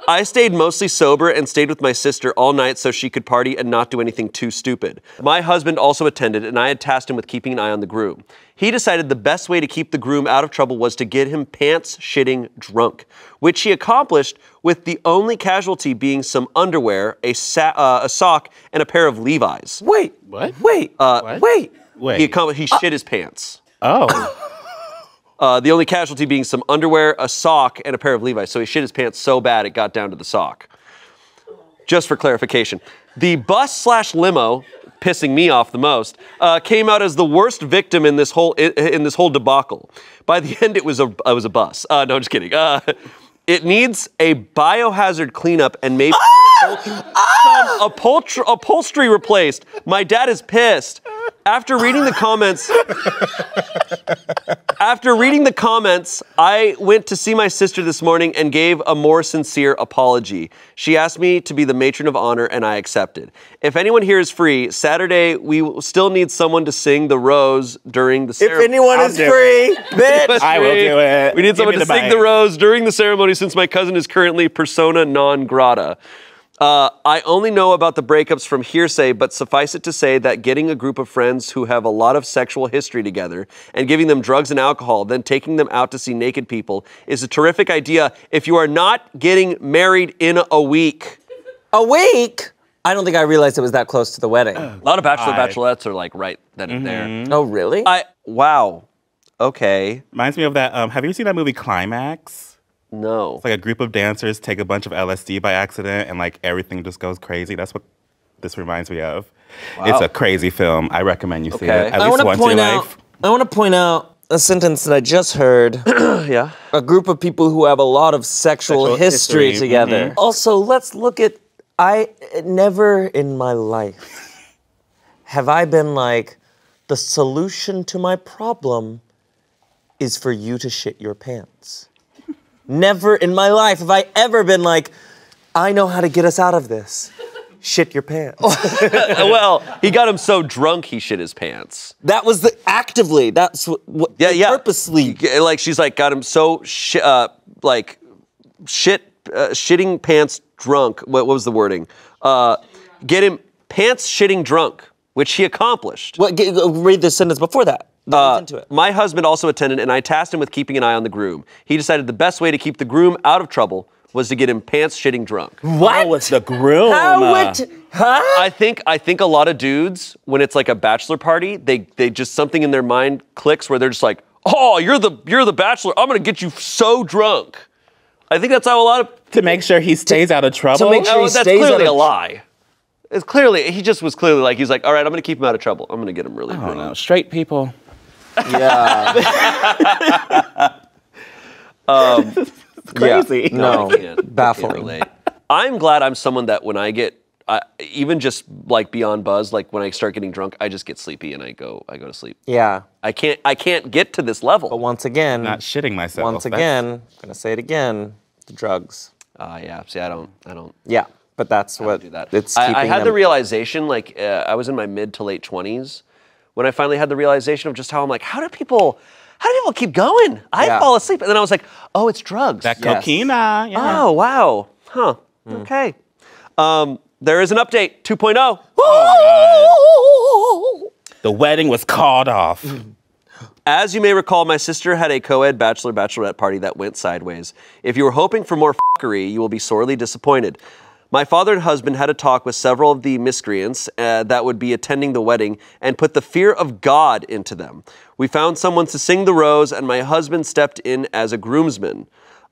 A: I stayed mostly sober and stayed with my sister all night so she could party and not do anything too stupid. My husband also attended, and I had tasked him with keeping an eye on the groom. He decided the best way to keep the groom out of trouble was to get him pants-shitting drunk, which he accomplished with the only casualty being some underwear, a sock, and a pair of Levi's.
G: Wait.
F: What?
G: Wait. Wait.
A: He shit his pants.
F: Oh.
A: The only casualty being some underwear, a sock, and a pair of Levi's. So he shit his pants so bad it got down to the sock. Just for clarification. The bus/limo, pissing me off the most, came out as the worst victim in this whole debacle. By the end, it was a bus. No, I'm just kidding. It needs a biohazard cleanup and maybe some upholstery replaced. My dad is pissed. After reading the comments, I went to see my sister this morning and gave a more sincere apology. She asked me to be the matron of honor, and I accepted. If anyone here is free, Saturday we will still need someone to sing the rose during the ceremony.
G: If anyone is free, bitch,
F: I will do it.
A: We need someone to sing the rose during the ceremony since my cousin is currently persona non grata. I only know about the breakups from hearsay, but suffice it to say that getting a group of friends who have a lot of sexual history together and giving them drugs and alcohol, then taking them out to see naked people is a terrific idea if you are not getting married in a week.
G: A week? I don't think I realized it was that close to the wedding.
A: A lot of bachelorettes are like right then and there.
G: Oh, really?
A: Wow. Okay.
F: Reminds me of that, have you seen that movie Climax?
A: No.
F: It's like a group of dancers take a bunch of LSD by accident and like everything just goes crazy. That's what this reminds me of. Wow. It's a crazy film. I recommend you see it at least once in your life.
G: I want to point out a sentence that I just heard.
A: Yeah.
G: A group of people who have a lot of sexual history together. Also, let's look at, I never in my life have I been like, the solution to my problem is for you to shit your pants. Never in my life have I ever been like, I know how to get us out of this. Shit your pants.
A: Well, he got him so drunk he shit his pants.
G: That was the actively. That's what purposely.
A: Like she's like got him so shitting pants drunk. What was the wording? Get him pants shitting drunk, which he accomplished.
G: Read the sentence before that. Into it.
A: My husband also attended, and I tasked him with keeping an eye on the groom. He decided the best way to keep the groom out of trouble was to get him pants shitting drunk.
G: What?
F: Oh, it's the groom.
A: I think a lot of dudes, when it's like a bachelor party, they just something in their mind clicks where they're just like, oh, you're the bachelor. I'm gonna get you so drunk. I think that's how a lot of
F: To make sure he stays out of trouble.
G: To make sure he
A: that's
G: stays
A: clearly
G: out
A: a
G: of
A: lie. It's clearly he just was clearly like he's like, all right, I'm gonna keep him out of trouble. I'm gonna get him really
F: I
A: drunk.
F: don't know. Straight people.
G: Yeah.
F: Crazy.
G: Yeah. No.
A: I can't
G: Baffling.
A: relate. I'm glad I'm someone that when I get even just like beyond buzz, like when I start getting drunk, I just get sleepy and I go to sleep.
G: Yeah.
A: I can't get to this level.
G: But once again,
F: Not shitting myself.
G: once again, I'm gonna say it again, the drugs.
A: Yeah. See, I don't.
G: Yeah, but that's what
A: do that.
G: it's keeping
A: I had
G: them.
A: the realization, like I was in my mid to late 20s, when I finally had the realization of just how I'm like, how do people keep going? I
G: Yeah.
A: fall asleep, and then I was like, oh, it's drugs.
F: That
G: Yes.
F: coquina. Yeah.
A: Oh wow, huh? Okay. There is an update 2.0.
F: The wedding was called off.
A: As you may recall, my sister had a co-ed bachelorette party that went sideways. If you were hoping for more f***ery, you will be sorely disappointed. My father and husband had a talk with several of the miscreants that would be attending the wedding and put the fear of God into them. We found someone to sing the rose, and my husband stepped in as a groomsman.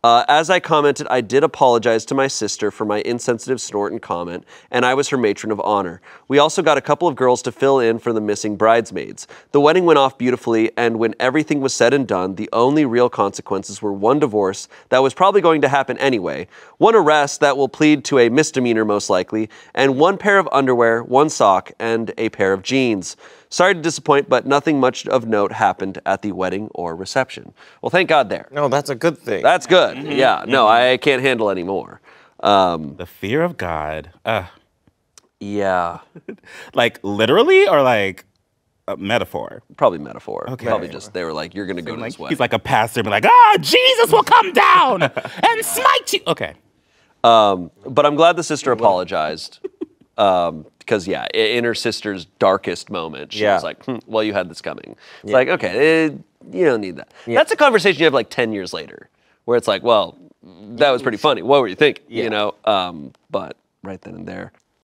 A: As I commented, I did apologize to my sister for my insensitive snort and comment, and I was her matron of honor. We also got a couple of girls to fill in for the missing bridesmaids. The wedding went off beautifully, and when everything was said and done, the only real consequences were one divorce that was probably going to happen anyway, one arrest that will plead to a misdemeanor most likely, and one pair of underwear, one sock, and a pair of jeans. Sorry to disappoint, but nothing much of note happened at the wedding or reception. Well, thank God there.
G: No, that's a good thing.
A: That's good. Yeah, no, I can't handle anymore.
F: The fear of God.
A: Yeah,
F: Like literally or like a metaphor?
A: probably metaphor.
F: Okay.
A: Probably just, they were like, you're going to go to
F: Like,
A: this wedding.
F: he's like a pastor, be like, ah, Jesus will come down and smite you. Okay.
A: But I'm glad the sister apologized. Because, yeah, in her sister's darkest moment, she was like, well, you had this coming. It's like, okay, you don't need that. That's a conversation you have like 10 years later, where it's like, well, that was pretty funny. What were you thinking? You know? But right then and there.